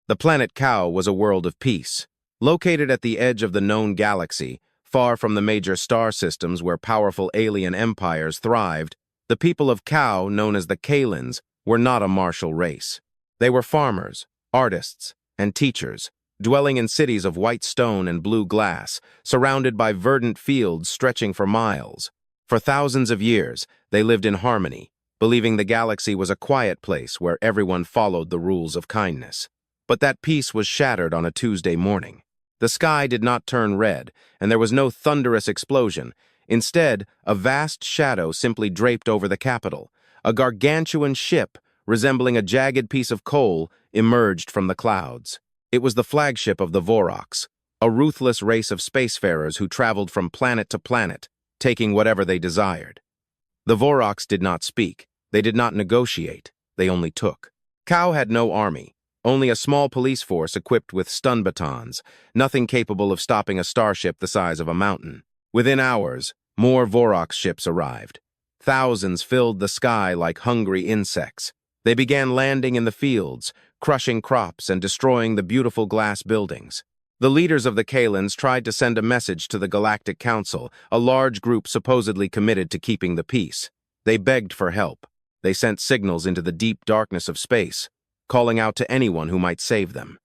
The planet Kao was a world of peace. Located at the edge of the known galaxy, far from the major star systems where powerful alien empires thrived, the people of Kao, known as the Kalins, were not a martial race. They were farmers, artists, and teachers, dwelling in cities of white stone and blue glass, surrounded by verdant fields stretching for miles. For thousands of years, they lived in harmony, believing the galaxy was a quiet place where everyone followed the rules of kindness. But that peace was shattered on a Tuesday morning. The sky did not turn red, and there was no thunderous explosion. Instead, a vast shadow simply draped over the capital. A gargantuan ship, resembling a jagged piece of coal, emerged from the clouds. It was the flagship of the Vorox, a ruthless race of spacefarers who traveled from planet to planet, taking whatever they desired. The Vorox did not speak. They did not negotiate. They only took. Kao had no army. Only a small police force equipped with stun batons, nothing capable of stopping a starship the size of a mountain. Within hours, more Vorox ships arrived. Thousands filled the sky like hungry insects. They began landing in the fields, crushing crops and destroying the beautiful glass buildings. The leaders of the Kalins tried to send a message to the Galactic Council, a large group supposedly committed to keeping the peace. They begged for help. They sent signals into the deep darkness of space, calling out to anyone who might save them.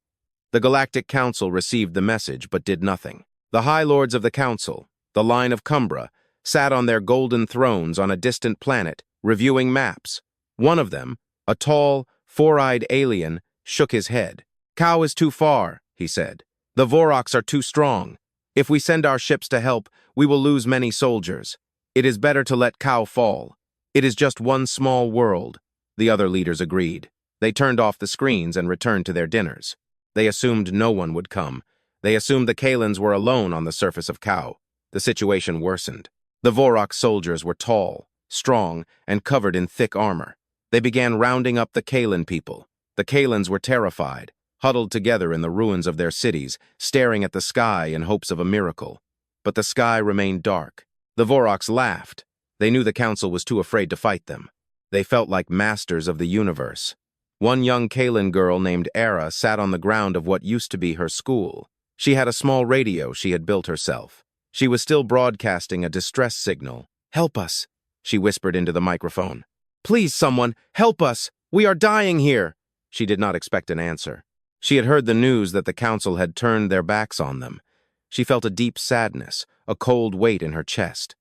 The Galactic Council received the message but did nothing. The High Lords of the Council, the line of Cumbra, sat on their golden thrones on a distant planet, reviewing maps. One of them, a tall, four-eyed alien, shook his head. "Kao is too far," he said. "The Vorox are too strong. If we send our ships to help, we will lose many soldiers. It is better to let Kao fall. It is just one small world." The other leaders agreed. They turned off the screens and returned to their dinners. They assumed no one would come. They assumed the Kalins were alone on the surface of Kao. The situation worsened. The Vorox soldiers were tall, strong, and covered in thick armor. They began rounding up the Kalin people. The Kalins were terrified, huddled together in the ruins of their cities, staring at the sky in hopes of a miracle. But the sky remained dark. The Vorox laughed. They knew the council was too afraid to fight them. They felt like masters of the universe. One young Kalin girl named Era sat on the ground of what used to be her school. She had a small radio she had built herself. She was still broadcasting a distress signal. "Help us," she whispered into the microphone. "Please, someone, help us! We are dying here!" She did not expect an answer. She had heard the news that the council had turned their backs on them. She felt a deep sadness, a cold weight in her chest.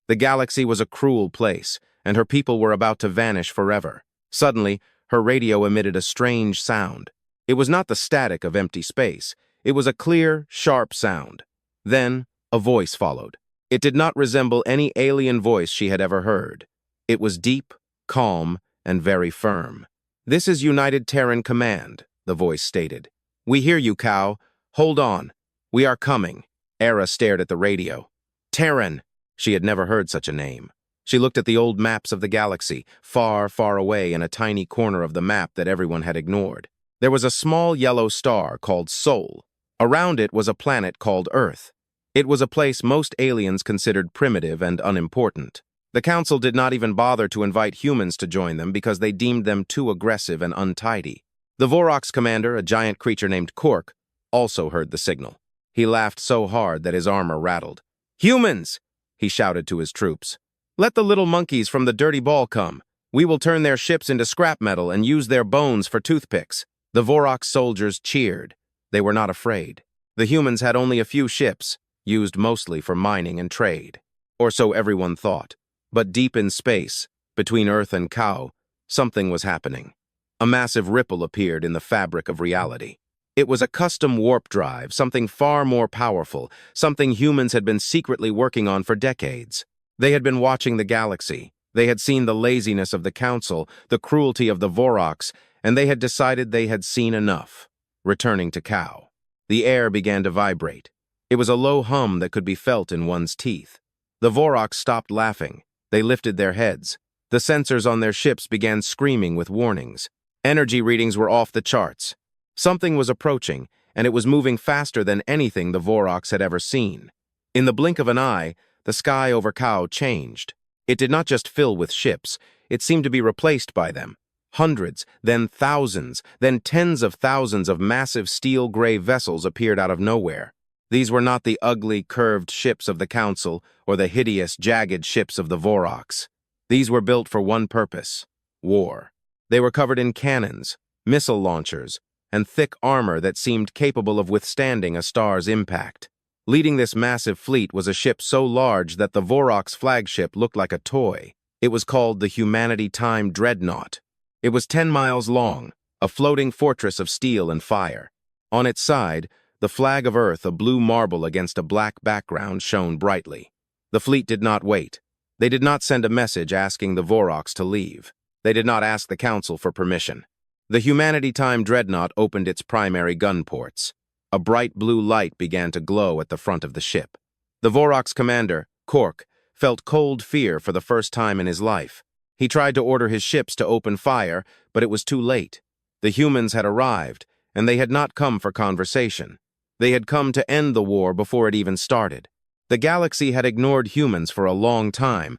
The galaxy was a cruel place, and her people were about to vanish forever. Suddenly, her radio emitted a strange sound. It was not the static of empty space. It was a clear, sharp sound. Then, a voice followed. It did not resemble any alien voice she had ever heard. It was deep, calm, and very firm. "This is United Terran Command," the voice stated. "We hear you, Kao. Hold on. We are coming." Era stared at the radio. Terran! She had never heard such a name. She looked at the old maps of the galaxy, far, far away in a tiny corner of the map that everyone had ignored. There was a small yellow star called Sol. Around it was a planet called Earth. It was a place most aliens considered primitive and unimportant. The Council did not even bother to invite humans to join them because they deemed them too aggressive and untidy. The Vorox commander, a giant creature named Cork, also heard the signal. He laughed so hard that his armor rattled. "Humans!" he shouted to his troops. "Let the little monkeys from the dirty ball come. We will turn their ships into scrap metal and use their bones for toothpicks." The Vorox soldiers cheered. They were not afraid. The humans had only a few ships, used mostly for mining and trade. Or so everyone thought. But deep in space, between Earth and Kao, something was happening. A massive ripple appeared in the fabric of reality. It was a custom warp drive, something far more powerful, something humans had been secretly working on for decades. They had been watching the galaxy. They had seen the laziness of the Council, the cruelty of the Vorox, and they had decided they had seen enough. Returning to Kao. The air began to vibrate. It was a low hum that could be felt in one's teeth. The Vorox stopped laughing. They lifted their heads. The sensors on their ships began screaming with warnings. Energy readings were off the charts. Something was approaching, and it was moving faster than anything the Vorox had ever seen. In the blink of an eye, the sky over Kao changed. It did not just fill with ships, it seemed to be replaced by them. Hundreds, then thousands, then tens of thousands of massive steel-gray vessels appeared out of nowhere. These were not the ugly, curved ships of the Council or the hideous, jagged ships of the Vorox. These were built for one purpose: war. They were covered in cannons, missile launchers, and thick armor that seemed capable of withstanding a star's impact. Leading this massive fleet was a ship so large that the Vorox flagship looked like a toy. It was called the Humanity-Time Dreadnought. It was 10 miles long, a floating fortress of steel and fire. On its side, the flag of Earth, a blue marble against a black background, shone brightly. The fleet did not wait. They did not send a message asking the Vorox to leave. They did not ask the Council for permission. The Humanity-Time Dreadnought opened its primary gun ports. A bright blue light began to glow at the front of the ship. The Vorox commander, Cork, felt cold fear for the first time in his life. He tried to order his ships to open fire, but it was too late. The humans had arrived, and they had not come for conversation. They had come to end the war before it even started. The galaxy had ignored humans for a long time,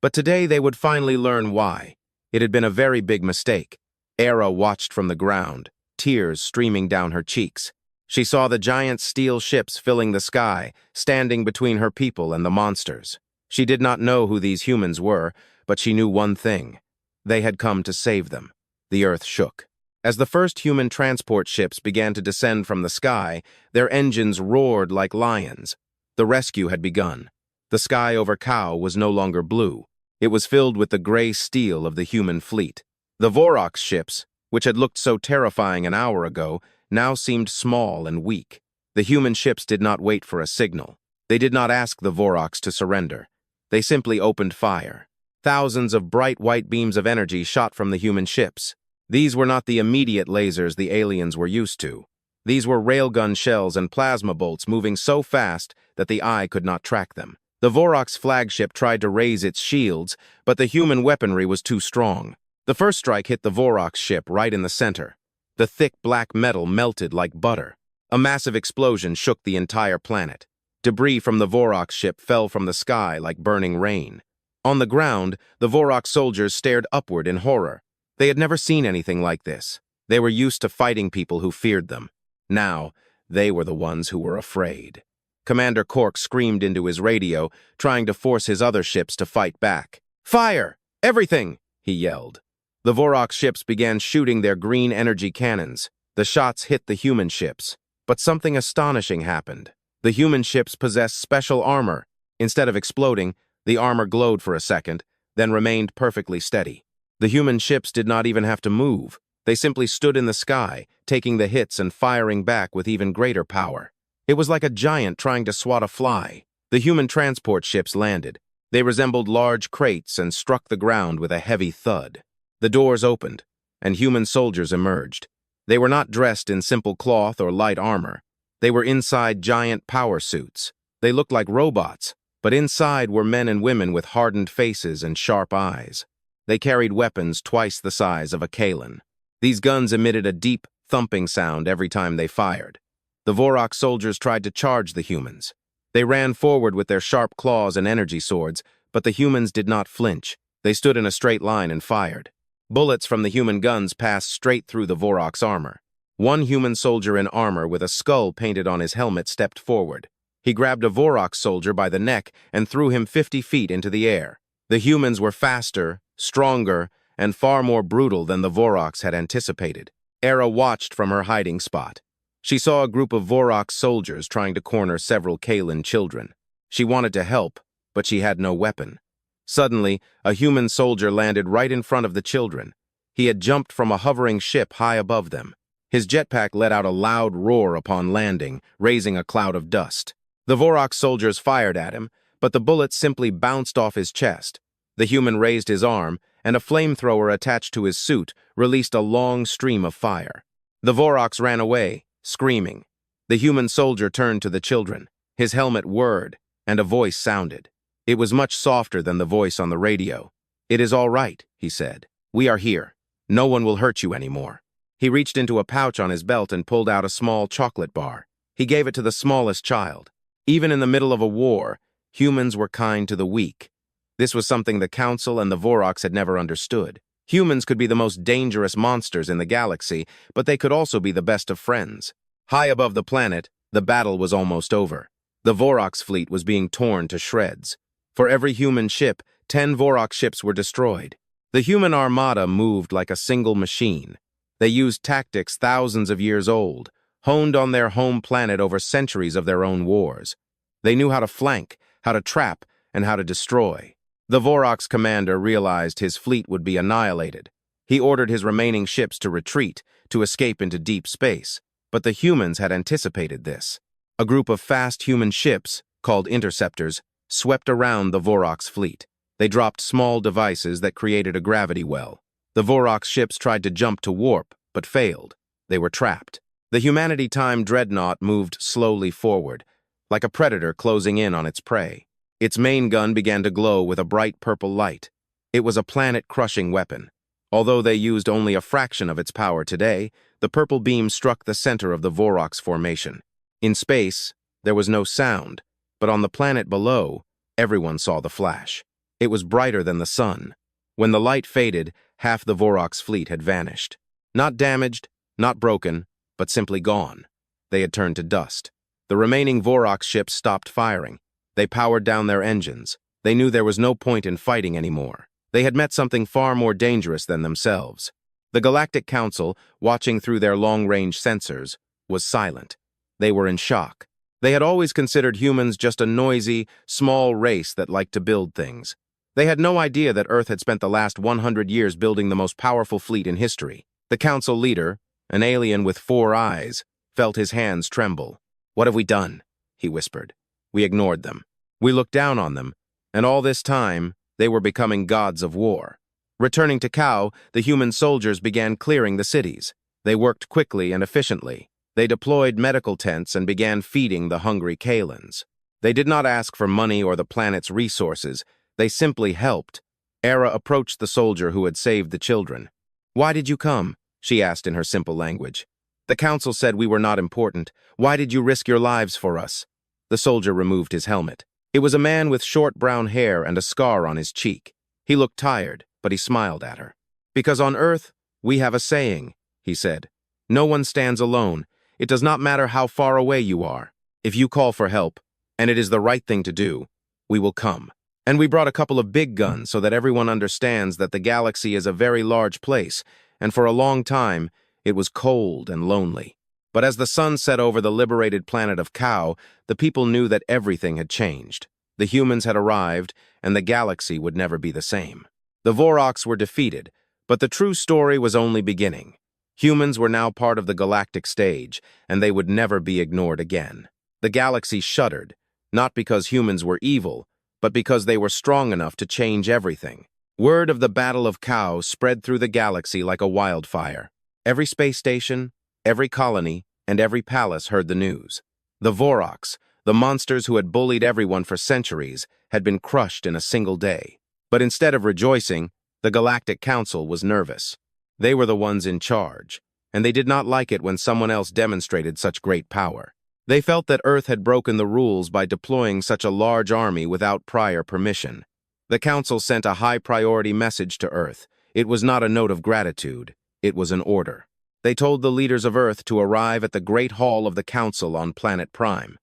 but today they would finally learn why. It had been a very big mistake. Era watched from the ground, tears streaming down her cheeks. She saw the giant steel ships filling the sky, standing between her people and the monsters. She did not know who these humans were, but she knew one thing: they had come to save them. The Earth shook. As the first human transport ships began to descend from the sky, their engines roared like lions. The rescue had begun. The sky over Kao was no longer blue. It was filled with the gray steel of the human fleet. The Vorox ships, which had looked so terrifying an hour ago, now seemed small and weak. The human ships did not wait for a signal. They did not ask the Vorox to surrender. They simply opened fire. Thousands of bright white beams of energy shot from the human ships. These were not the immediate lasers the aliens were used to. These were railgun shells and plasma bolts moving so fast that the eye could not track them. The Vorox flagship tried to raise its shields, but the human weaponry was too strong. The first strike hit the Vorox ship right in the center. The thick black metal melted like butter. A massive explosion shook the entire planet. Debris from the Vorox ship fell from the sky like burning rain. On the ground, the Vorox soldiers stared upward in horror. They had never seen anything like this. They were used to fighting people who feared them. Now, they were the ones who were afraid. Commander Cork screamed into his radio, trying to force his other ships to fight back. "Fire! Everything!" he yelled. The Vorox ships began shooting their green energy cannons. The shots hit the human ships. But something astonishing happened. The human ships possessed special armor. Instead of exploding, the armor glowed for a second, then remained perfectly steady. The human ships did not even have to move. They simply stood in the sky, taking the hits and firing back with even greater power. It was like a giant trying to swat a fly. The human transport ships landed. They resembled large crates and struck the ground with a heavy thud. The doors opened, and human soldiers emerged. They were not dressed in simple cloth or light armor. They were inside giant power suits. They looked like robots, but inside were men and women with hardened faces and sharp eyes. They carried weapons twice the size of a Kalan. These guns emitted a deep, thumping sound every time they fired. The Vorox soldiers tried to charge the humans. They ran forward with their sharp claws and energy swords, but the humans did not flinch. They stood in a straight line and fired. Bullets from the human guns passed straight through the Vorox armor. One human soldier in armor with a skull painted on his helmet stepped forward. He grabbed a Vorox soldier by the neck and threw him 50 feet into the air. The humans were faster, stronger, and far more brutal than the Vorox had anticipated. Era watched from her hiding spot. She saw a group of Vorox soldiers trying to corner several Kalan children. She wanted to help, but she had no weapon. Suddenly, a human soldier landed right in front of the children. He had jumped from a hovering ship high above them. His jetpack let out a loud roar upon landing, raising a cloud of dust. The Vorox soldiers fired at him, but the bullets simply bounced off his chest. The human raised his arm, and a flamethrower attached to his suit released a long stream of fire. The Vorox ran away, screaming. The human soldier turned to the children. His helmet whirred, and a voice sounded. It was much softer than the voice on the radio. "It is all right," he said. "We are here. No one will hurt you anymore." He reached into a pouch on his belt and pulled out a small chocolate bar. He gave it to the smallest child. Even in the middle of a war, humans were kind to the weak. This was something the Council and the Vorox had never understood. Humans could be the most dangerous monsters in the galaxy, but they could also be the best of friends. High above the planet, the battle was almost over. The Vorox fleet was being torn to shreds. For every human ship, 10 Vorox ships were destroyed. The human armada moved like a single machine. They used tactics thousands of years old, honed on their home planet over centuries of their own wars. They knew how to flank, how to trap, and how to destroy. The Vorox commander realized his fleet would be annihilated. He ordered his remaining ships to retreat, to escape into deep space. But the humans had anticipated this. A group of fast human ships, called interceptors, swept around the Vorox fleet. They dropped small devices that created a gravity well. The Vorox ships tried to jump to warp, but failed. They were trapped. The humanity-timed dreadnought moved slowly forward, like a predator closing in on its prey. Its main gun began to glow with a bright purple light. It was a planet-crushing weapon. Although they used only a fraction of its power today, the purple beam struck the center of the Vorox formation. In space, there was no sound, but on the planet below, everyone saw the flash. It was brighter than the sun. When the light faded, half the Vorox fleet had vanished. Not damaged, not broken, but simply gone. They had turned to dust. The remaining Vorox ships stopped firing. They powered down their engines. They knew there was no point in fighting anymore. They had met something far more dangerous than themselves. The Galactic Council, watching through their long-range sensors, was silent. They were in shock. They had always considered humans just a noisy, small race that liked to build things. They had no idea that Earth had spent the last 100 years building the most powerful fleet in history. The Council leader, an alien with 4 eyes, felt his hands tremble. "What have we done?" he whispered. "We ignored them. We looked down on them, and all this time, they were becoming gods of war." Returning to Kao, the human soldiers began clearing the cities. They worked quickly and efficiently. They deployed medical tents and began feeding the hungry Kalans. They did not ask for money or the planet's resources. They simply helped. Era approached the soldier who had saved the children. "Why did you come?" she asked in her simple language. "The council said we were not important. Why did you risk your lives for us?" The soldier removed his helmet. It was a man with short brown hair and a scar on his cheek. He looked tired, but he smiled at her. "Because on Earth, we have a saying," he said. "No one stands alone. It does not matter how far away you are. If you call for help, and it is the right thing to do, we will come. And we brought a couple of big guns so that everyone understands that the galaxy is a very large place, and for a long time, it was cold and lonely. But as the sun set over the liberated planet of Kao, the people knew that everything had changed. The humans had arrived, and the galaxy would never be the same. The Vorox were defeated, but the true story was only beginning. Humans were now part of the galactic stage, and they would never be ignored again. The galaxy shuddered, not because humans were evil, but because they were strong enough to change everything. Word of the Battle of Kao spread through the galaxy like a wildfire. Every space station, every colony, and every palace heard the news. The Vorox, the monsters who had bullied everyone for centuries, had been crushed in a single day. But instead of rejoicing, the Galactic Council was nervous. They were the ones in charge, and they did not like it when someone else demonstrated such great power. They felt that Earth had broken the rules by deploying such a large army without prior permission. The Council sent a high-priority message to Earth. It was not a note of gratitude, it was an order. They told the leaders of Earth to arrive at the Great Hall of the Council on Planet Prime.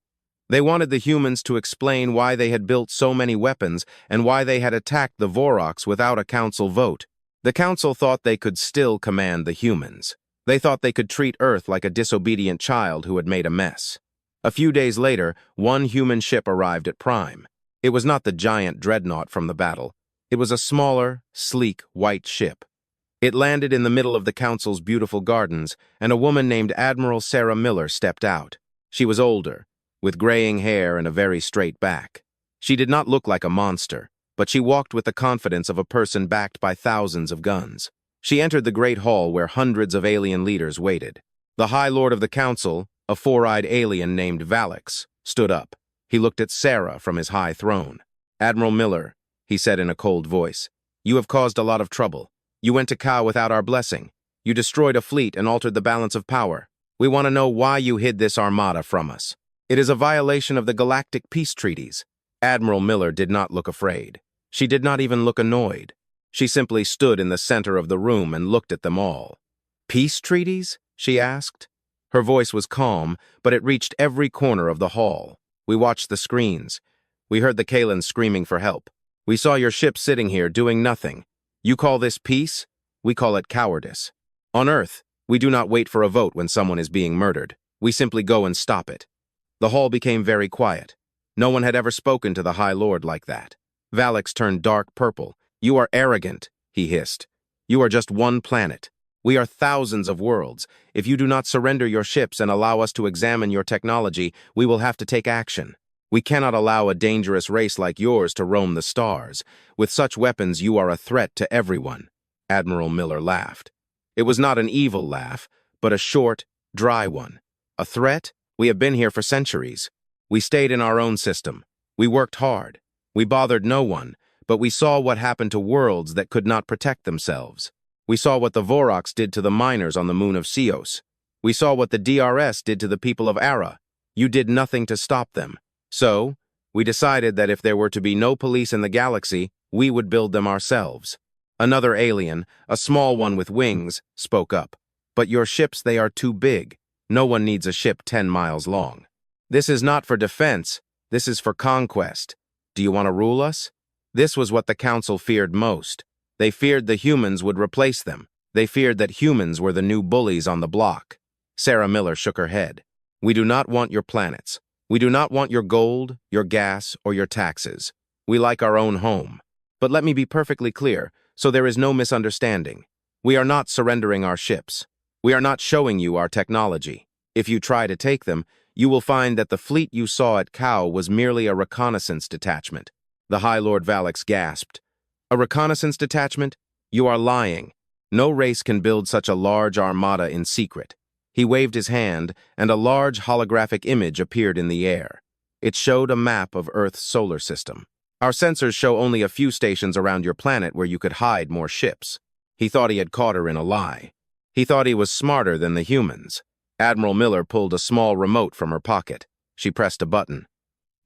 They wanted the humans to explain why they had built so many weapons and why they had attacked the Vorox without a council vote. The Council thought they could still command the humans. They thought they could treat Earth like a disobedient child who had made a mess. A few days later, one human ship arrived at Prime. It was not the giant dreadnought from the battle. It was a smaller, sleek, white ship. It landed in the middle of the Council's beautiful gardens, and a woman named Admiral Sarah Miller stepped out. She was older, with graying hair and a very straight back. She did not look like a monster, but she walked with the confidence of a person backed by thousands of guns. She entered the Great Hall where hundreds of alien leaders waited. The High Lord of the Council, a 4-eyed alien named Vorox, stood up. He looked at Sarah from his high throne. "Admiral Miller," he said in a cold voice, "you have caused a lot of trouble. You went to Kao without our blessing. You destroyed a fleet and altered the balance of power. We want to know why you hid this armada from us. It is a violation of the galactic peace treaties." Admiral Miller did not look afraid. She did not even look annoyed. She simply stood in the center of the room and looked at them all. "Peace treaties?" she asked. Her voice was calm, but it reached every corner of the hall. We watched the screens. We heard the Kalans screaming for help. "We saw your ship sitting here doing nothing. You call this peace? We call it cowardice. On Earth, we do not wait for a vote when someone is being murdered. We simply go and stop it." The hall became very quiet. No one had ever spoken to the High Lord like that. Vorox turned dark purple. "You are arrogant," he hissed. "You are just one planet. We are thousands of worlds. If you do not surrender your ships and allow us to examine your technology, we will have to take action. We cannot allow a dangerous race like yours to roam the stars. With such weapons, you are a threat to everyone." Admiral Miller laughed. It was not an evil laugh, but a short, dry one. "A threat? We have been here for centuries. We stayed in our own system. We worked hard. We bothered no one, but we saw what happened to worlds that could not protect themselves. We saw what the Vorox did to the miners on the moon of Ceos. We saw what the DRS did to the people of Ara. You did nothing to stop them. So, we decided that if there were to be no police in the galaxy, we would build them ourselves." Another alien, a small one with wings, spoke up. "But your ships, they are too big. No one needs a ship 10 miles long. This is not for defense. This is for conquest. Do you want to rule us?" This was what the Council feared most. They feared the humans would replace them. They feared that humans were the new bullies on the block. Sarah Miller shook her head. "We do not want your planets. We do not want your gold, your gas, or your taxes. We like our own home. But let me be perfectly clear, so there is no misunderstanding. We are not surrendering our ships. We are not showing you our technology. If you try to take them, you will find that the fleet you saw at Kao was merely a reconnaissance detachment." The High Lord Vorox gasped. "A reconnaissance detachment? You are lying. No race can build such a large armada in secret." He waved his hand, and a large holographic image appeared in the air. It showed a map of Earth's solar system. "Our sensors show only a few stations around your planet where you could hide more ships." He thought he had caught her in a lie. He thought he was smarter than the humans. Admiral Miller pulled a small remote from her pocket. She pressed a button.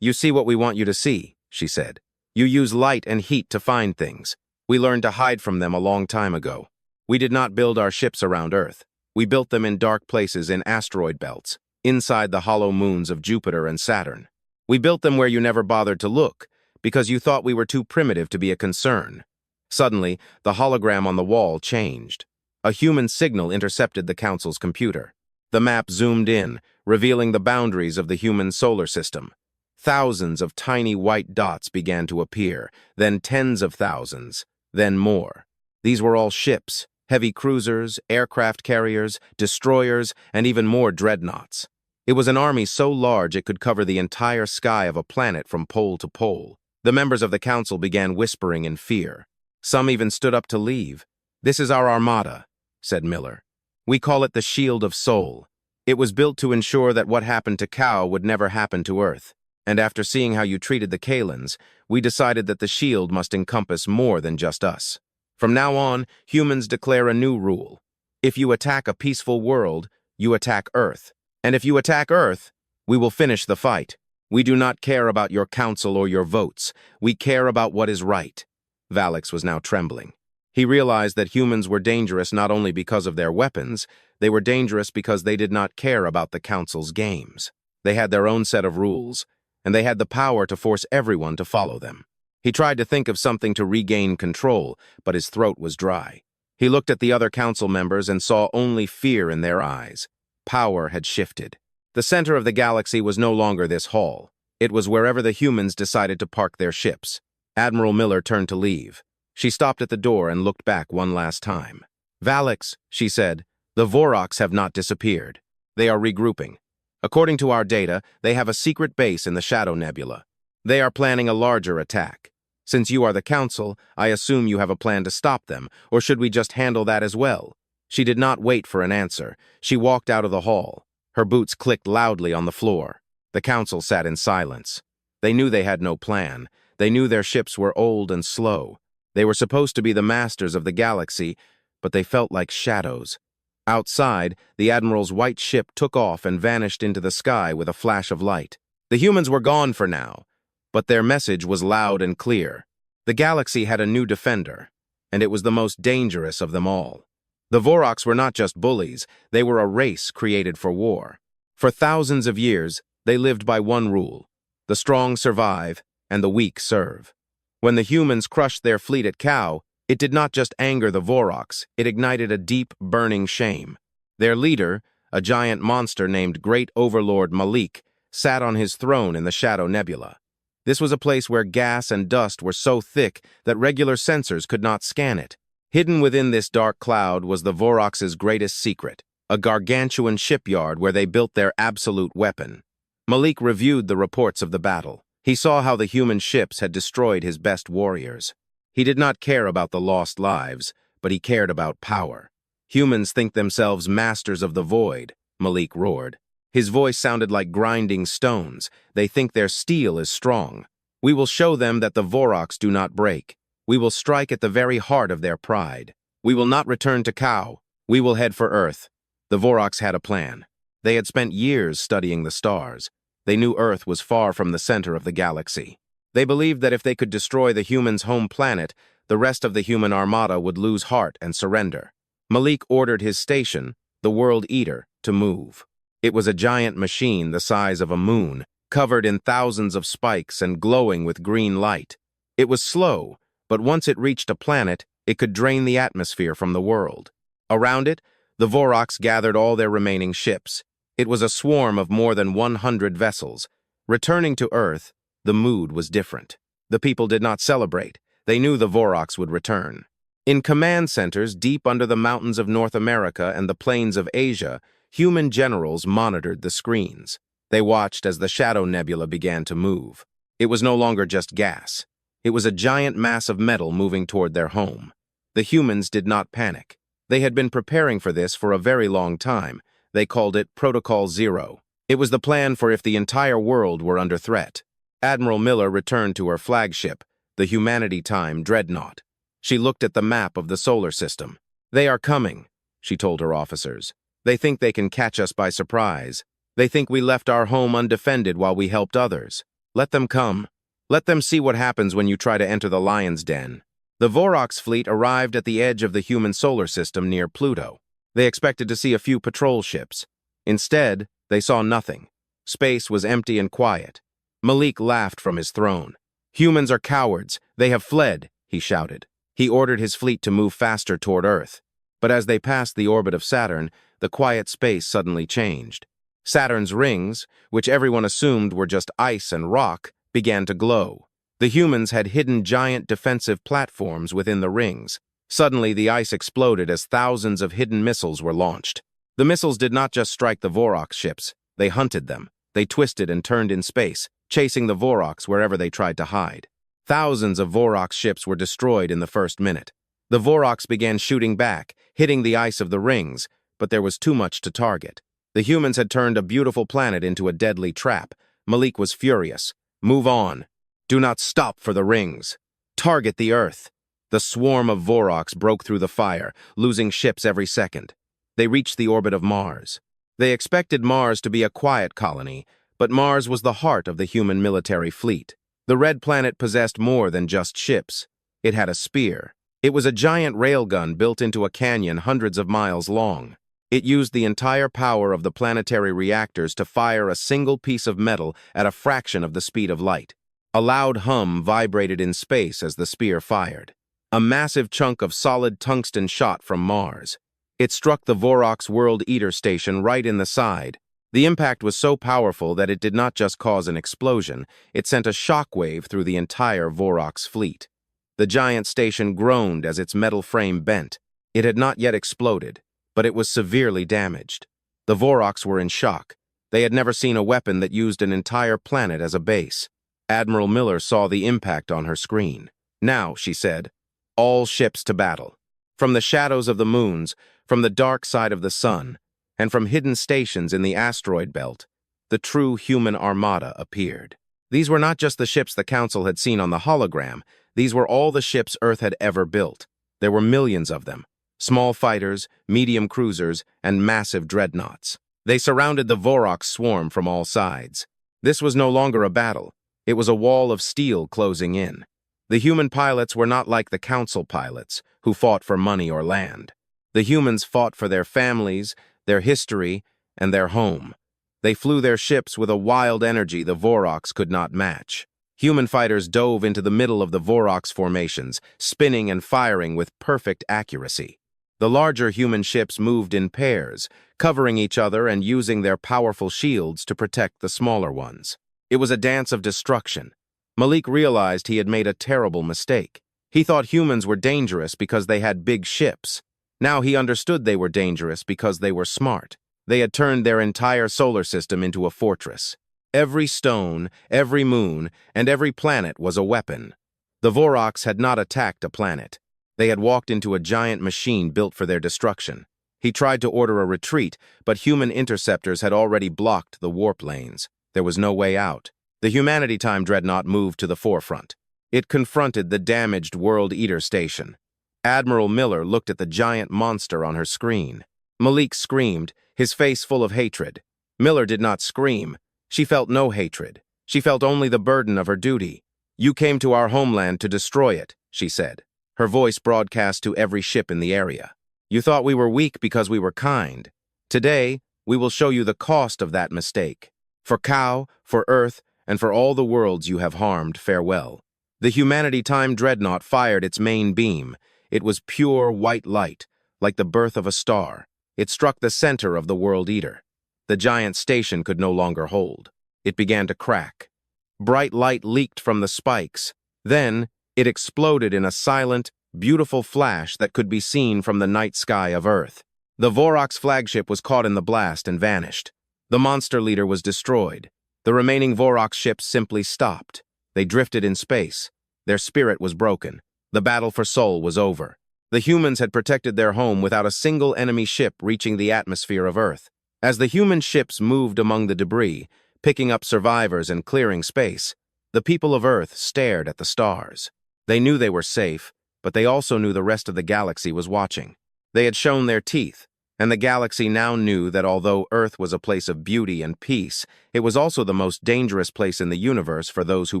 "You see what we want you to see," she said. "You use light and heat to find things. We learned to hide from them a long time ago. We did not build our ships around Earth. We built them in dark places in asteroid belts, inside the hollow moons of Jupiter and Saturn. We built them where you never bothered to look, because you thought we were too primitive to be a concern." Suddenly, the hologram on the wall changed. A human signal intercepted the Council's computer. The map zoomed in, revealing the boundaries of the human solar system. Thousands of tiny white dots began to appear, then tens of thousands, then more. These were all ships, heavy cruisers, aircraft carriers, destroyers, and even more dreadnoughts. It was an army so large it could cover the entire sky of a planet from pole to pole. The members of the Council began whispering in fear. Some even stood up to leave. "This is our armada," said Miller. "We call it the Shield of Soul. It was built to ensure that what happened to Kao would never happen to Earth. And after seeing how you treated the Kalans, we decided that the shield must encompass more than just us. From now on, humans declare a new rule. If you attack a peaceful world, you attack Earth. And if you attack Earth, we will finish the fight. We do not care about your council or your votes. We care about what is right." Vorox was now trembling. He realized that humans were dangerous not only because of their weapons, they were dangerous because they did not care about the Council's games. They had their own set of rules, and they had the power to force everyone to follow them. He tried to think of something to regain control, but his throat was dry. He looked at the other council members and saw only fear in their eyes. Power had shifted. The center of the galaxy was no longer this hall. It was wherever the humans decided to park their ships. Admiral Miller turned to leave. She stopped at the door and looked back one last time. "Vorox," she said, "the Vorox have not disappeared. They are regrouping. According to our data, they have a secret base in the Shadow Nebula. They are planning a larger attack. Since you are the Council, I assume you have a plan to stop them, or should we just handle that as well?" She did not wait for an answer. She walked out of the hall. Her boots clicked loudly on the floor. The Council sat in silence. They knew they had no plan. They knew their ships were old and slow. They were supposed to be the masters of the galaxy, but they felt like shadows. Outside, the Admiral's white ship took off and vanished into the sky with a flash of light. The humans were gone for now, but their message was loud and clear. The galaxy had a new defender, and it was the most dangerous of them all. The Vorox were not just bullies, they were a race created for war. For thousands of years, they lived by one rule: the strong survive, and the weak serve. When the humans crushed their fleet at Kao, it did not just anger the Vorox, it ignited a deep, burning shame. Their leader, a giant monster named Great Overlord Malik, sat on his throne in the Shadow Nebula. This was a place where gas and dust were so thick that regular sensors could not scan it. Hidden within this dark cloud was the Vorox's greatest secret, a gargantuan shipyard where they built their absolute weapon. Malik reviewed the reports of the battle. He saw how the human ships had destroyed his best warriors. He did not care about the lost lives, but he cared about power. "Humans think themselves masters of the void," Malik roared. His voice sounded like grinding stones. "They think their steel is strong. We will show them that the Vorox do not break. We will strike at the very heart of their pride. We will not return to Kao. We will head for Earth." The Vorox had a plan. They had spent years studying the stars. They knew Earth was far from the center of the galaxy. They believed that if they could destroy the humans' home planet, the rest of the human armada would lose heart and surrender. Malik ordered his station, the World Eater, to move. It was a giant machine the size of a moon, covered in thousands of spikes and glowing with green light. It was slow, but once it reached a planet, it could drain the atmosphere from the world. Around it, the Vorox gathered all their remaining ships. It was a swarm of more than 100 vessels. Returning to Earth, the mood was different. The people did not celebrate. They knew the Vorox would return. In command centers deep under the mountains of North America and the plains of Asia, human generals monitored the screens. They watched as the Shadow Nebula began to move. It was no longer just gas. It was a giant mass of metal moving toward their home. The humans did not panic. They had been preparing for this for a very long time. They called it Protocol Zero. It was the plan for if the entire world were under threat. Admiral Miller returned to her flagship, the Humanity Time Dreadnought. She looked at the map of the solar system. "They are coming," she told her officers. "They think they can catch us by surprise. They think we left our home undefended while we helped others. Let them come. Let them see what happens when you try to enter the lion's den." The Vorox fleet arrived at the edge of the human solar system near Pluto. They expected to see a few patrol ships. Instead, they saw nothing. Space was empty and quiet. Malik laughed from his throne. "Humans are cowards. They have fled," he shouted. He ordered his fleet to move faster toward Earth. But as they passed the orbit of Saturn, the quiet space suddenly changed. Saturn's rings, which everyone assumed were just ice and rock, began to glow. The humans had hidden giant defensive platforms within the rings. Suddenly, the ice exploded as thousands of hidden missiles were launched. The missiles did not just strike the Vorox ships. They hunted them. They twisted and turned in space, chasing the Vorox wherever they tried to hide. Thousands of Vorox ships were destroyed in the first minute. The Vorox began shooting back, hitting the ice of the rings, but there was too much to target. The humans had turned a beautiful planet into a deadly trap. Malik was furious. "Move on. Do not stop for the rings. Target the Earth." The swarm of Vorox broke through the fire, losing ships every second. They reached the orbit of Mars. They expected Mars to be a quiet colony, but Mars was the heart of the human military fleet. The red planet possessed more than just ships. It had a spear. It was a giant railgun built into a canyon hundreds of miles long. It used the entire power of the planetary reactors to fire a single piece of metal at a fraction of the speed of light. A loud hum vibrated in space as the spear fired. A massive chunk of solid tungsten shot from Mars. It struck the Vorox World Eater station right in the side. The impact was so powerful that it did not just cause an explosion, it sent a shockwave through the entire Vorox fleet. The giant station groaned as its metal frame bent. It had not yet exploded, but it was severely damaged. The Vorox were in shock. They had never seen a weapon that used an entire planet as a base. Admiral Miller saw the impact on her screen. "Now," she said, "all ships to battle. From the shadows of the moons, from the dark side of the sun, and from hidden stations in the asteroid belt, the true human armada appeared." These were not just the ships the Council had seen on the hologram. These were all the ships Earth had ever built. There were millions of them. Small fighters, medium cruisers, and massive dreadnoughts. They surrounded the Vorox swarm from all sides. This was no longer a battle. It was a wall of steel closing in. The human pilots were not like the Council pilots, who fought for money or land. The humans fought for their families, their history, and their home. They flew their ships with a wild energy the Vorox could not match. Human fighters dove into the middle of the Vorox formations, spinning and firing with perfect accuracy. The larger human ships moved in pairs, covering each other and using their powerful shields to protect the smaller ones. It was a dance of destruction. Malik realized he had made a terrible mistake. He thought humans were dangerous because they had big ships. Now he understood they were dangerous because they were smart. They had turned their entire solar system into a fortress. Every stone, every moon, and every planet was a weapon. The Vorox had not attacked a planet. They had walked into a giant machine built for their destruction. He tried to order a retreat, but human interceptors had already blocked the warp lanes. There was no way out. The Humanity-Time dreadnought moved to the forefront. It confronted the damaged World Eater station. Admiral Miller looked at the giant monster on her screen. Malik screamed, his face full of hatred. Miller did not scream. She felt no hatred. She felt only the burden of her duty. "You came to our homeland to destroy it," she said. Her voice broadcast to every ship in the area. "You thought we were weak because we were kind. Today, we will show you the cost of that mistake. For Kao, for Earth, and for all the worlds you have harmed, farewell." The Humanity-Time dreadnought fired its main beam. It was pure white light, like the birth of a star. It struck the center of the World Eater. The giant station could no longer hold. It began to crack. Bright light leaked from the spikes. Then, it exploded in a silent, beautiful flash that could be seen from the night sky of Earth. The Vorox flagship was caught in the blast and vanished. The monster leader was destroyed. The remaining Vorox ships simply stopped. They drifted in space. Their spirit was broken. The battle for Sol was over. The humans had protected their home without a single enemy ship reaching the atmosphere of Earth. As the human ships moved among the debris, picking up survivors and clearing space, the people of Earth stared at the stars. They knew they were safe, but they also knew the rest of the galaxy was watching. They had shown their teeth, and the galaxy now knew that although Earth was a place of beauty and peace, it was also the most dangerous place in the universe for those who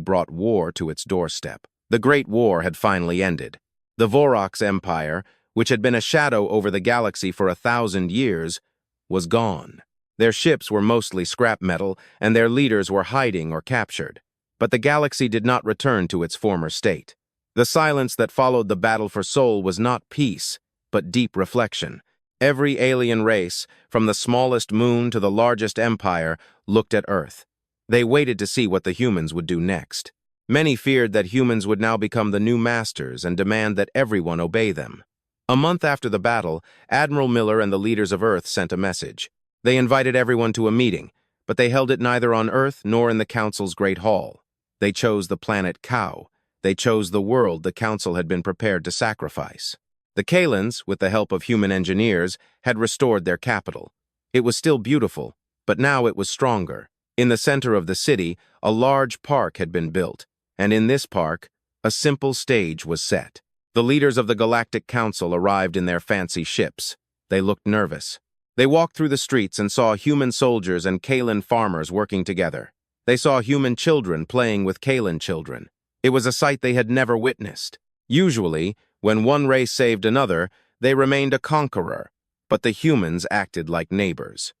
brought war to its doorstep. The Great War had finally ended. The Vorox Empire, which had been a shadow over the galaxy for 1,000 years, was gone. Their ships were mostly scrap metal, and their leaders were hiding or captured. But the galaxy did not return to its former state. The silence that followed the battle for Sol was not peace, but deep reflection. Every alien race, from the smallest moon to the largest empire, looked at Earth. They waited to see what the humans would do next. Many feared that humans would now become the new masters and demand that everyone obey them. A month after the battle, Admiral Miller and the leaders of Earth sent a message. They invited everyone to a meeting, but they held it neither on Earth nor in the Council's Great Hall. They chose the planet Kao. They chose the world the Council had been prepared to sacrifice. The Kalans, with the help of human engineers, had restored their capital. It was still beautiful, but now it was stronger. In the center of the city, a large park had been built, and in this park, a simple stage was set. The leaders of the Galactic Council arrived in their fancy ships. They looked nervous. They walked through the streets and saw human soldiers and Kalan farmers working together. They saw human children playing with Kalan children. It was a sight they had never witnessed. Usually, when one race saved another, they remained a conqueror, but the humans acted like neighbors.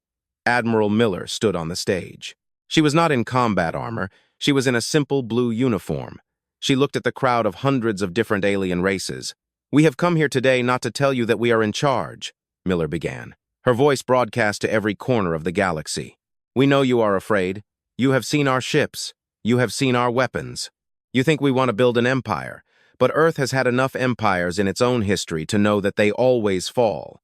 Admiral Miller stood on the stage. She was not in combat armor. She was in a simple blue uniform. She looked at the crowd of hundreds of different alien races. "We have come here today not to tell you that we are in charge," Miller began. Her voice broadcast to every corner of the galaxy. "We know you are afraid. You have seen our ships. You have seen our weapons. You think we want to build an empire, but Earth has had enough empires in its own history to know that they always fall.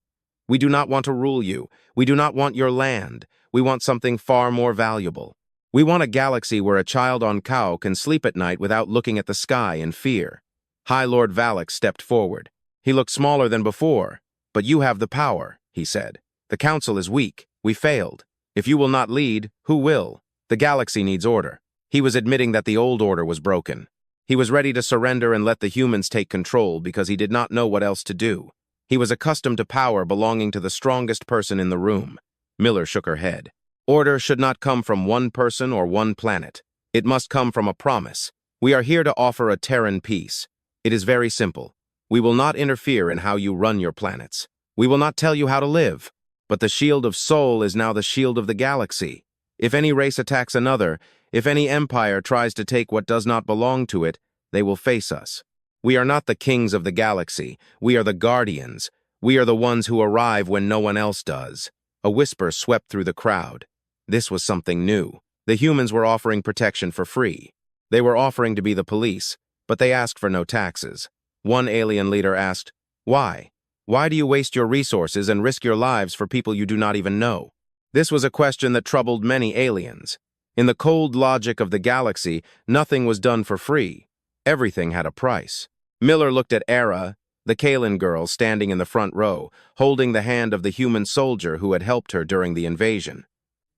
We do not want to rule you. We do not want your land. We want something far more valuable. We want a galaxy where a child on Kao can sleep at night without looking at the sky in fear." High Lord Vorox stepped forward. He looked smaller than before. "But you have the power," he said. "The Council is weak. We failed. If you will not lead, who will? The galaxy needs order." He was admitting that the old order was broken. He was ready to surrender and let the humans take control because he did not know what else to do. He was accustomed to power belonging to the strongest person in the room. Miller shook her head. "Order should not come from one person or one planet. It must come from a promise. We are here to offer a Terran peace. It is very simple. We will not interfere in how you run your planets. We will not tell you how to live. But the shield of Sol is now the shield of the galaxy. If any race attacks another, if any empire tries to take what does not belong to it, they will face us. We are not the kings of the galaxy. We are the guardians. We are the ones who arrive when no one else does. A whisper swept through the crowd. This was something new. The humans were offering protection for free. They were offering to be the police, but they asked for no taxes. One alien leader asked, "Why? Why do you waste your resources and risk your lives for people you do not even know?" This was a question that troubled many aliens. In the cold logic of the galaxy, nothing was done for free. Everything had a price. Miller looked at Era, the Kaelin girl standing in the front row, holding the hand of the human soldier who had helped her during the invasion.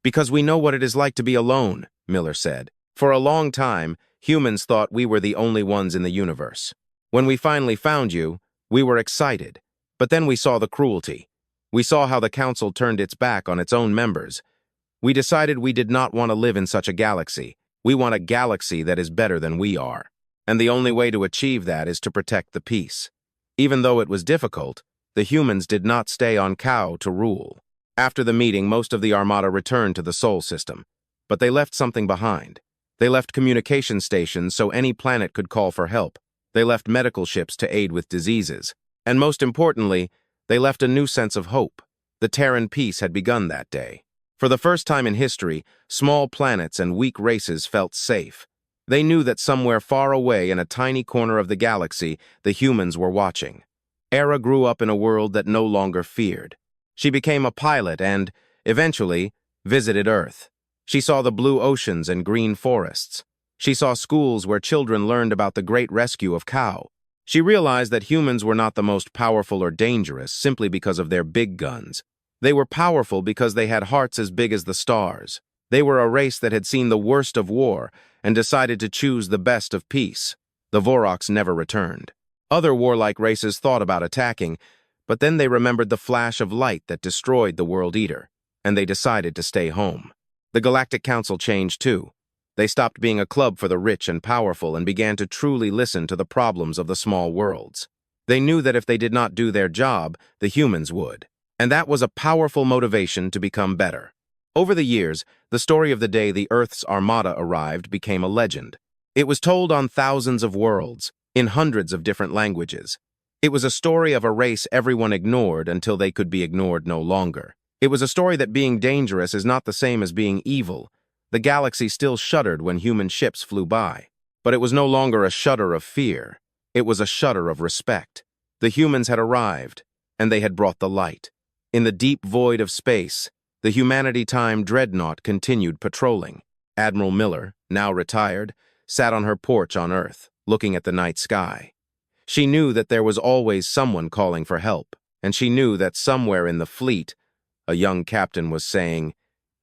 "Because we know what it is like to be alone," Miller said. "For a long time, humans thought we were the only ones in the universe. When we finally found you, we were excited. But then we saw the cruelty. We saw how the Council turned its back on its own members. We decided we did not want to live in such a galaxy. We want a galaxy that is better than we are. And the only way to achieve that is to protect the peace." Even though it was difficult, the humans did not stay on Kao to rule. After the meeting, most of the armada returned to the Sol system. But they left something behind. They left communication stations so any planet could call for help. They left medical ships to aid with diseases. And most importantly, they left a new sense of hope. The Terran peace had begun that day. For the first time in history, small planets and weak races felt safe. They knew that somewhere far away in a tiny corner of the galaxy, the humans were watching. Era grew up in a world that no longer feared. She became a pilot and, eventually, visited Earth. She saw the blue oceans and green forests. She saw schools where children learned about the Great Rescue of Kao. She realized that humans were not the most powerful or dangerous simply because of their big guns. They were powerful because they had hearts as big as the stars. They were a race that had seen the worst of war and decided to choose the best of peace. The Vorox never returned. Other warlike races thought about attacking, but then they remembered the flash of light that destroyed the World Eater, and they decided to stay home. The Galactic Council changed too. They stopped being a club for the rich and powerful and began to truly listen to the problems of the small worlds. They knew that if they did not do their job, the humans would. And that was a powerful motivation to become better. Over the years, the story of the day the Earth's armada arrived became a legend. It was told on thousands of worlds, in hundreds of different languages. It was a story of a race everyone ignored until they could be ignored no longer. It was a story that being dangerous is not the same as being evil. The galaxy still shuddered when human ships flew by. But it was no longer a shudder of fear. It was a shudder of respect. The humans had arrived, and they had brought the light. In the deep void of space, the humanity-time dreadnought continued patrolling. Admiral Miller, now retired, sat on her porch on Earth, looking at the night sky. She knew that there was always someone calling for help, and she knew that somewhere in the fleet, a young captain was saying,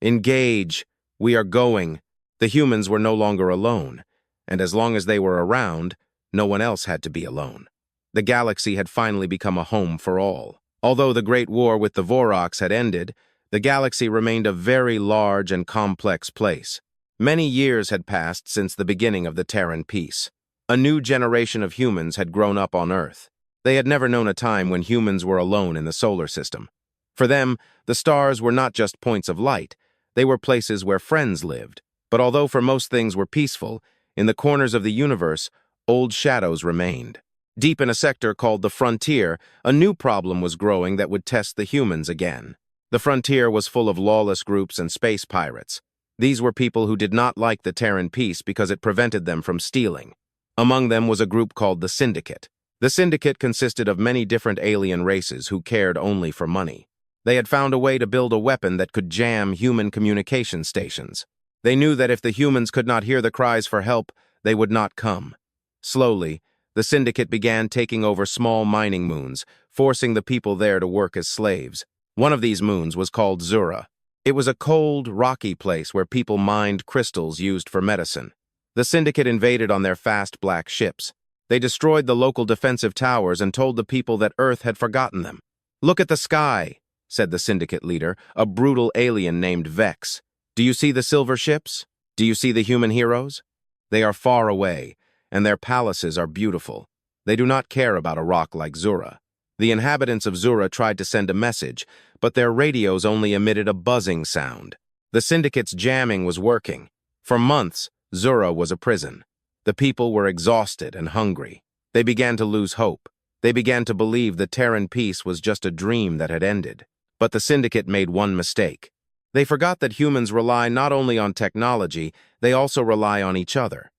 "Engage! We are going." The humans were no longer alone, and as long as they were around, no one else had to be alone. The galaxy had finally become a home for all. Although the Great War with the Vorox had ended, the galaxy remained a very large and complex place. Many years had passed since the beginning of the Terran peace. A new generation of humans had grown up on Earth. They had never known a time when humans were alone in the solar system. For them, the stars were not just points of light, they were places where friends lived. But although for most things were peaceful, in the corners of the universe, old shadows remained. Deep in a sector called the Frontier, a new problem was growing that would test the humans again. The Frontier was full of lawless groups and space pirates. These were people who did not like the Terran peace because it prevented them from stealing. Among them was a group called the Syndicate. The Syndicate consisted of many different alien races who cared only for money. They had found a way to build a weapon that could jam human communication stations. They knew that if the humans could not hear the cries for help, they would not come. Slowly, the Syndicate began taking over small mining moons, forcing the people there to work as slaves. One of these moons was called Zura. It was a cold, rocky place where people mined crystals used for medicine. The Syndicate invaded on their fast black ships. They destroyed the local defensive towers and told the people that Earth had forgotten them. "Look at the sky," said the Syndicate leader, a brutal alien named Vex. "Do you see the silver ships? Do you see the human heroes? They are far away, and their palaces are beautiful. They do not care about a rock like Zura. The inhabitants of Zura tried to send a message, but their radios only emitted a buzzing sound. The Syndicate's jamming was working. For months, Zura was a prison. The people were exhausted and hungry. They began to lose hope. They began to believe the Terran peace was just a dream that had ended. But the Syndicate made one mistake. They forgot that humans rely not only on technology, they also rely on each other.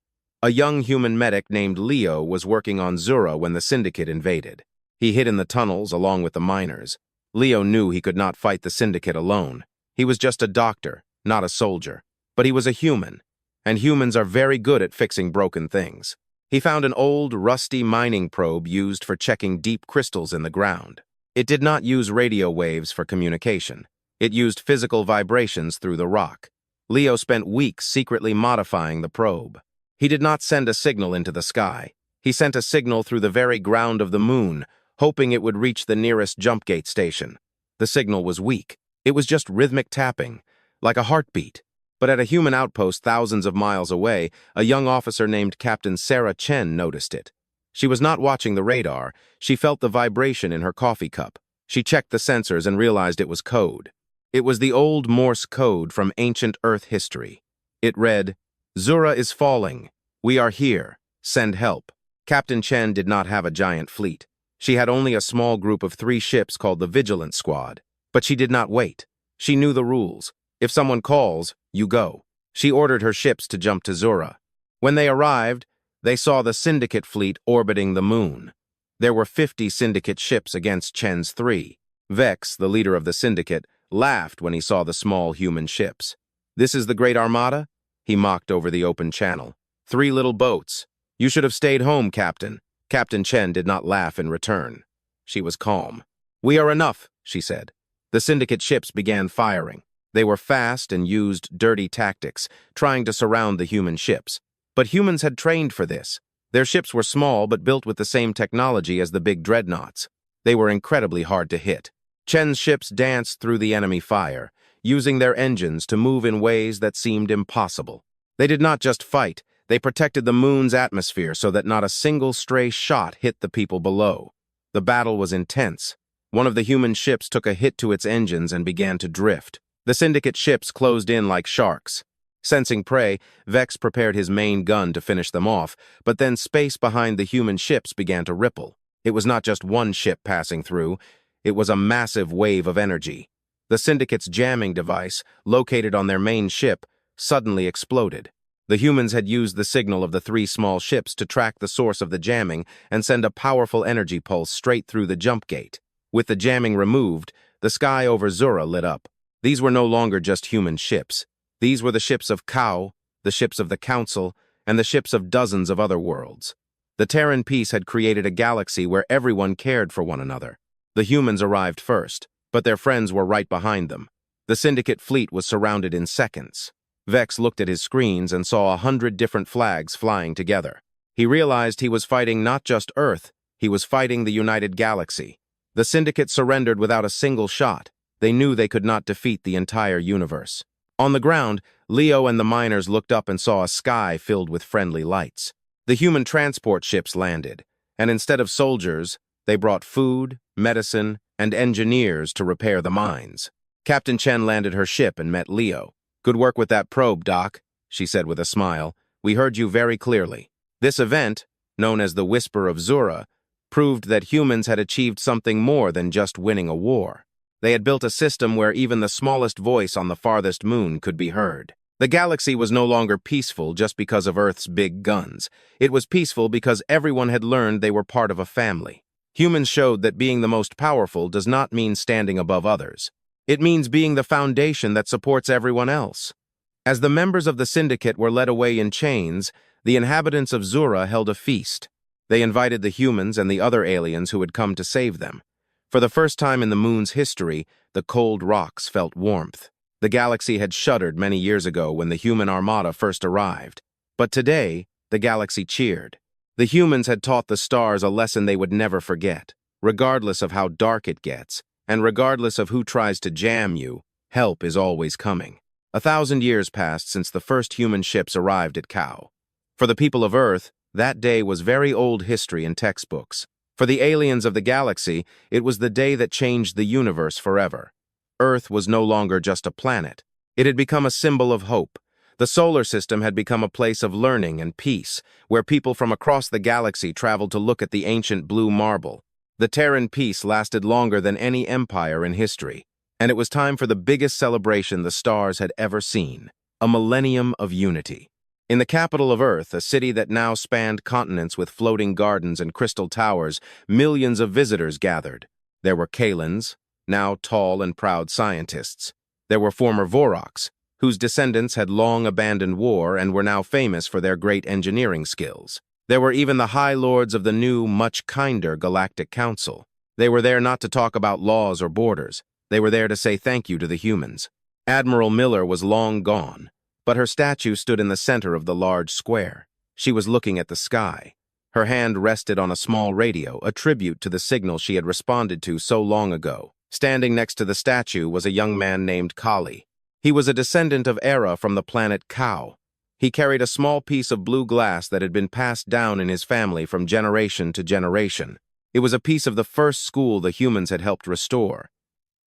A young human medic named Leo was working on Zura when the Syndicate invaded. He hid in the tunnels along with the miners. Leo knew he could not fight the Syndicate alone. He was just a doctor, not a soldier. But he was a human, and humans are very good at fixing broken things. He found an old, rusty mining probe used for checking deep crystals in the ground. It did not use radio waves for communication. It used physical vibrations through the rock. Leo spent weeks secretly modifying the probe. He did not send a signal into the sky. He sent a signal through the very ground of the moon, hoping it would reach the nearest jump gate station. The signal was weak. It was just rhythmic tapping, like a heartbeat. But at a human outpost thousands of miles away, a young officer named Captain Sarah Chen noticed it. She was not watching the radar. She felt the vibration in her coffee cup. She checked the sensors and realized it was code. It was the old Morse code from ancient Earth history. It read, "Zura is falling. We are here. Send help." Captain Chen did not have a giant fleet. She had only a small group of 3 ships called the Vigilance Squad. But she did not wait. She knew the rules. If someone calls, you go. She ordered her ships to jump to Zura. When they arrived, they saw the Syndicate fleet orbiting the moon. There were 50 Syndicate ships against Chen's 3. Vex, the leader of the Syndicate, laughed when he saw the small human ships. "This is the Great Armada?" He mocked over the open channel. "3 little boats. You should have stayed home, Captain." Captain Chen did not laugh in return. She was calm. "We are enough," she said. The Syndicate ships began firing. They were fast and used dirty tactics, trying to surround the human ships. But humans had trained for this. Their ships were small but built with the same technology as the big dreadnoughts. They were incredibly hard to hit. Chen's ships danced through the enemy fire, using their engines to move in ways that seemed impossible. They did not just fight, they protected the moon's atmosphere so that not a single stray shot hit the people below. The battle was intense. One of the human ships took a hit to its engines and began to drift. The Syndicate ships closed in like sharks. Sensing prey, Vex prepared his main gun to finish them off, but then space behind the human ships began to ripple. It was not just one ship passing through, it was a massive wave of energy. The Syndicate's jamming device, located on their main ship, suddenly exploded. The humans had used the signal of the 3 small ships to track the source of the jamming and send a powerful energy pulse straight through the jump gate. With the jamming removed, the sky over Zura lit up. These were no longer just human ships. These were the ships of Kao, the ships of the Council, and the ships of dozens of other worlds. The Terran peace had created a galaxy where everyone cared for one another. The humans arrived first, but their friends were right behind them. The Syndicate fleet was surrounded in seconds. Vex looked at his screens and saw 100 different flags flying together. He realized he was fighting not just Earth, he was fighting the United Galaxy. The Syndicate surrendered without a single shot. They knew they could not defeat the entire universe. On the ground, Leo and the miners looked up and saw a sky filled with friendly lights. The human transport ships landed, and instead of soldiers, they brought food, medicine, and engineers to repair the mines. Captain Chen landed her ship and met Leo. "Good work with that probe, Doc," she said with a smile. "We heard you very clearly." This event, known as the Whisper of Zura, proved that humans had achieved something more than just winning a war. They had built a system where even the smallest voice on the farthest moon could be heard. The galaxy was no longer peaceful just because of Earth's big guns. It was peaceful because everyone had learned they were part of a family. Humans showed that being the most powerful does not mean standing above others. It means being the foundation that supports everyone else. As the members of the Syndicate were led away in chains, the inhabitants of Zura held a feast. They invited the humans and the other aliens who had come to save them. For the first time in the moon's history, the cold rocks felt warmth. The galaxy had shuddered many years ago when the human armada first arrived. But today, the galaxy cheered. The humans had taught the stars a lesson they would never forget. Regardless of how dark it gets, and regardless of who tries to jam you, help is always coming. 1,000 years passed since the first human ships arrived at Kao. For the people of Earth, That day was very old history in textbooks. For the aliens of the galaxy, it was the day that changed the universe forever. Earth was no longer just a planet. It had become a symbol of hope. The solar system had become a place of learning and peace, where people from across the galaxy traveled to look at the ancient blue marble. The Terran peace lasted longer than any empire in history, and it was time for the biggest celebration the stars had ever seen, a millennium of unity. In the capital of Earth, a city that now spanned continents with floating gardens and crystal towers, millions of visitors gathered. There were Kalans, now tall and proud scientists. There were former Vorox, whose descendants had long abandoned war and were now famous for their great engineering skills. There were even the High Lords of the new, much kinder Galactic Council. They were there not to talk about laws or borders. They were there to say thank you to the humans. Admiral Miller was long gone, but her statue stood in the center of the large square. She was looking at the sky. Her hand rested on a small radio, a tribute to the signal she had responded to so long ago. Standing next to the statue was a young man named Kali. He was a descendant of Era from the planet Kao. He carried a small piece of blue glass that had been passed down in his family from generation to generation. It was a piece of the first school the humans had helped restore.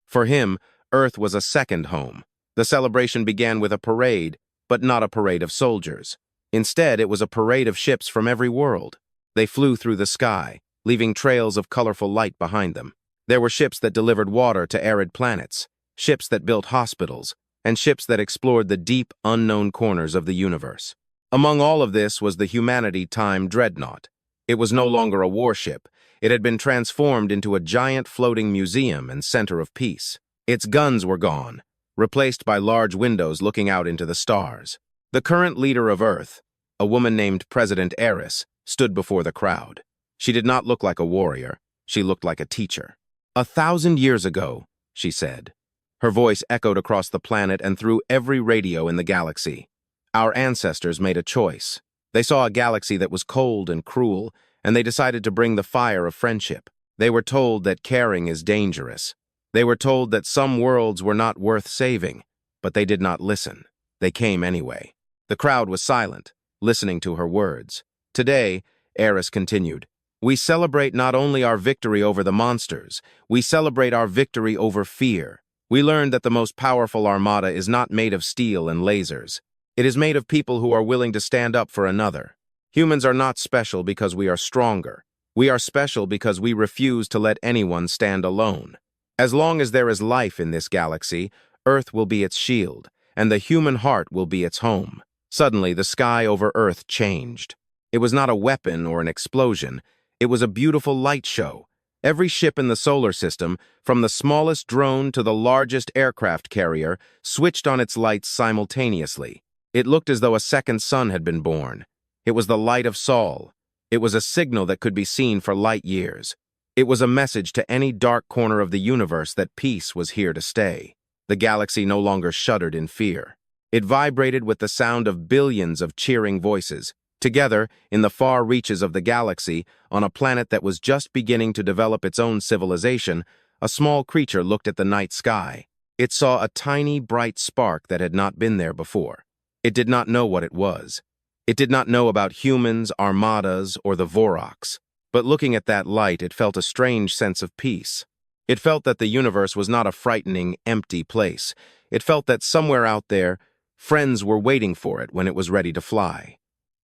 For him, Earth was a second home. The celebration began with a parade, but not a parade of soldiers. Instead, it was a parade of ships from every world. They flew through the sky, leaving trails of colorful light behind them. There were ships that delivered water to arid planets, ships that built hospitals, and ships that explored the deep, unknown corners of the universe. Among all of this was the humanity-time dreadnought. It was no longer a warship. It had been transformed into a giant floating museum and center of peace. Its guns were gone, replaced by large windows looking out into the stars. The current leader of Earth, a woman named President Eris, stood before the crowd. She did not look like a warrior. She looked like a teacher. 1,000 years ago, she said. Her voice echoed across the planet and through every radio in the galaxy. Our ancestors made a choice. They saw a galaxy that was cold and cruel, and they decided to bring the fire of friendship. They were told that caring is dangerous. They were told that some worlds were not worth saving, but they did not listen. They came anyway. The crowd was silent, listening to her words. Today, Eris continued, we celebrate not only our victory over the monsters, we celebrate our victory over fear. We learned that the most powerful armada is not made of steel and lasers. It is made of people who are willing to stand up for another. Humans are not special because we are stronger. We are special because we refuse to let anyone stand alone. As long as there is life in this galaxy, Earth will be its shield, and the human heart will be its home. Suddenly, the sky over Earth changed. It was not a weapon or an explosion. It was a beautiful light show. Every ship in the solar system, from the smallest drone to the largest aircraft carrier, switched on its lights simultaneously. It looked as though a second sun had been born. It was the light of Sol. It was a signal that could be seen for light years. It was a message to any dark corner of the universe that peace was here to stay. The galaxy no longer shuddered in fear. It vibrated with the sound of billions of cheering voices. Together, in the far reaches of the galaxy, on a planet that was just beginning to develop its own civilization, a small creature looked at the night sky. It saw a tiny, bright spark that had not been there before. It did not know what it was. It did not know about humans, armadas, or the Vorox. But looking at that light, it felt a strange sense of peace. It felt that the universe was not a frightening, empty place. It felt that somewhere out there, friends were waiting for it when it was ready to fly.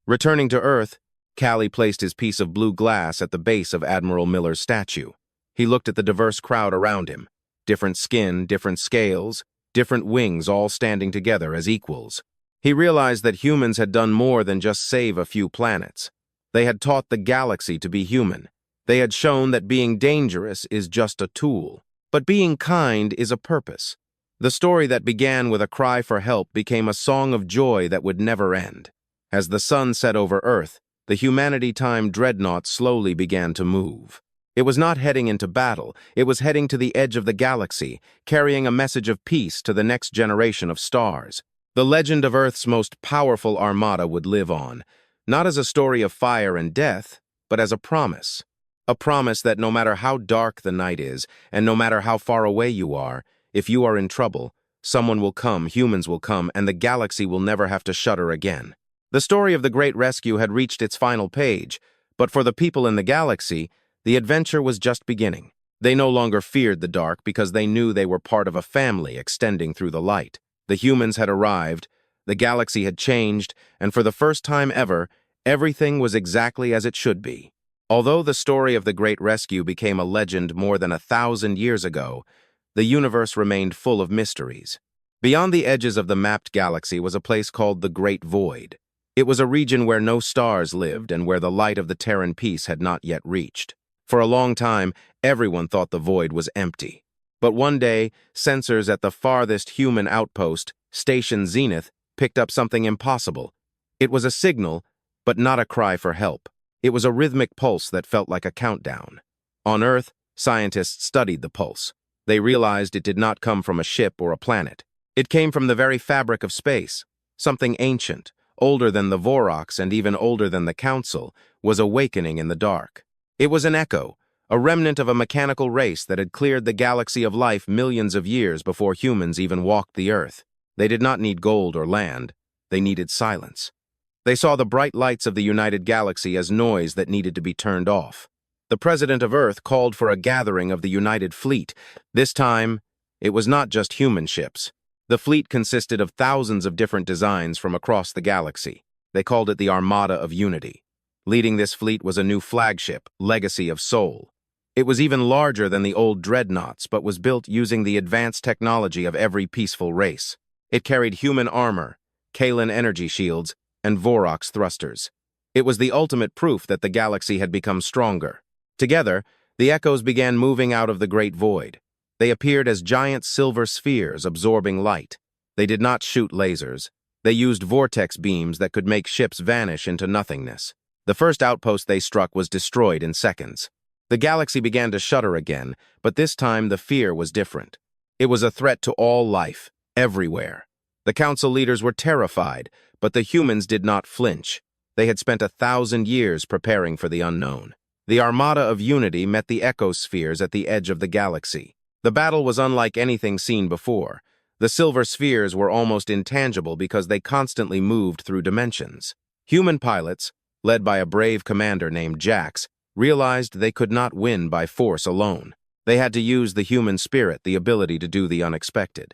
Returning to Earth, Kali placed his piece of blue glass at the base of Admiral Miller's statue. He looked at the diverse crowd around him. Different skin, different scales, different wings all standing together as equals. He realized that humans had done more than just save a few planets. They had taught the galaxy to be human. They had shown that being dangerous is just a tool, but being kind is a purpose. The story that began with a cry for help became a song of joy that would never end. As the sun set over Earth, the humanity-time dreadnought slowly began to move. It was not heading into battle, it was heading to the edge of the galaxy, carrying a message of peace to the next generation of stars. The legend of Earth's most powerful armada would live on, not as a story of fire and death, but as a promise. A promise that no matter how dark the night is, and no matter how far away you are, if you are in trouble, someone will come, humans will come, and the galaxy will never have to shudder again. The story of the Great Rescue had reached its final page, but for the people in the galaxy, the adventure was just beginning. They no longer feared the dark because they knew they were part of a family extending through the light. The humans had arrived, the galaxy had changed, and for the first time ever, everything was exactly as it should be. Although the story of the Great Rescue became a legend more than 1,000 years ago, the universe remained full of mysteries. Beyond the edges of the mapped galaxy was a place called the Great Void. It was a region where no stars lived and where the light of the Terran peace had not yet reached. For a long time, everyone thought the void was empty. But one day, sensors at the farthest human outpost, Station Zenith, picked up something impossible. It was a signal, but not a cry for help. It was a rhythmic pulse that felt like a countdown. On Earth, scientists studied the pulse. They realized it did not come from a ship or a planet. It came from the very fabric of space. Something ancient, older than the Vorox and even older than the Council, was awakening in the dark. It was an echo, a remnant of a mechanical race that had cleared the galaxy of life millions of years before humans even walked the Earth. They did not need gold or land. They needed silence. They saw the bright lights of the United Galaxy as noise that needed to be turned off. The President of Earth called for a gathering of the United Fleet. This time, it was not just human ships. The fleet consisted of thousands of different designs from across the galaxy. They called it the Armada of Unity. Leading this fleet was a new flagship, Legacy of Soul. It was even larger than the old dreadnoughts, but was built using the advanced technology of every peaceful race. It carried human armor, Kalan energy shields, and Vorox thrusters. It was the ultimate proof that the galaxy had become stronger. Together, the echoes began moving out of the Great Void. They appeared as giant silver spheres absorbing light. They did not shoot lasers. They used vortex beams that could make ships vanish into nothingness. The first outpost they struck was destroyed in seconds. The galaxy began to shudder again, but this time the fear was different. It was a threat to all life, everywhere. The Council leaders were terrified, but the humans did not flinch. They had spent 1,000 years preparing for the unknown. The Armada of Unity met the echospheres at the edge of the galaxy. The battle was unlike anything seen before. The silver spheres were almost intangible because they constantly moved through dimensions. Human pilots, led by a brave commander named Jax, realized they could not win by force alone. They had to use the human spirit, the ability to do the unexpected.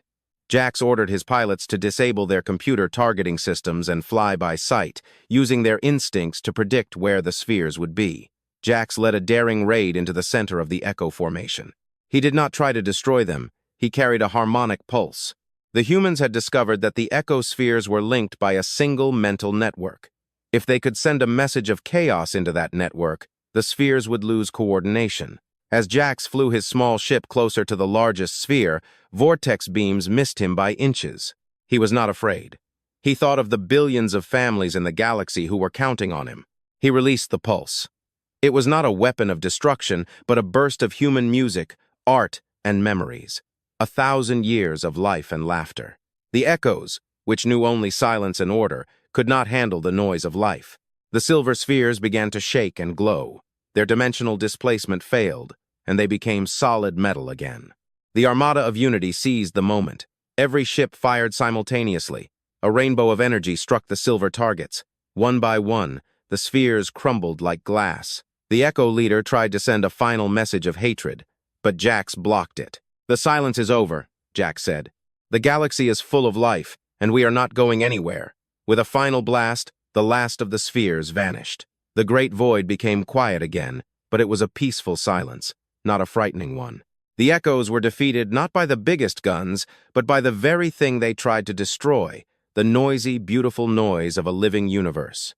Jax ordered his pilots to disable their computer targeting systems and fly by sight, using their instincts to predict where the spheres would be. Jax led a daring raid into the center of the Echo Formation. He did not try to destroy them. He carried a harmonic pulse. The humans had discovered that the echospheres were linked by a single mental network. If they could send a message of chaos into that network, the spheres would lose coordination. As Jax flew his small ship closer to the largest sphere, vortex beams missed him by inches. He was not afraid. He thought of the billions of families in the galaxy who were counting on him. He released the pulse. It was not a weapon of destruction, but a burst of human music, art, and memories. 1,000 years of life and laughter. The echoes, which knew only silence and order, could not handle the noise of life. The silver spheres began to shake and glow. Their dimensional displacement failed, and they became solid metal again. The Armada of Unity seized the moment. Every ship fired simultaneously. A rainbow of energy struck the silver targets. One by one, the spheres crumbled like glass. The Echo leader tried to send a final message of hatred, but Jax blocked it. "The silence is over," Jax said. "The galaxy is full of life, and we are not going anywhere." With a final blast, the last of the spheres vanished. The Great Void became quiet again, but it was a peaceful silence, not a frightening one. The Echoes were defeated not by the biggest guns, but by the very thing they tried to destroy, the noisy, beautiful noise of a living universe.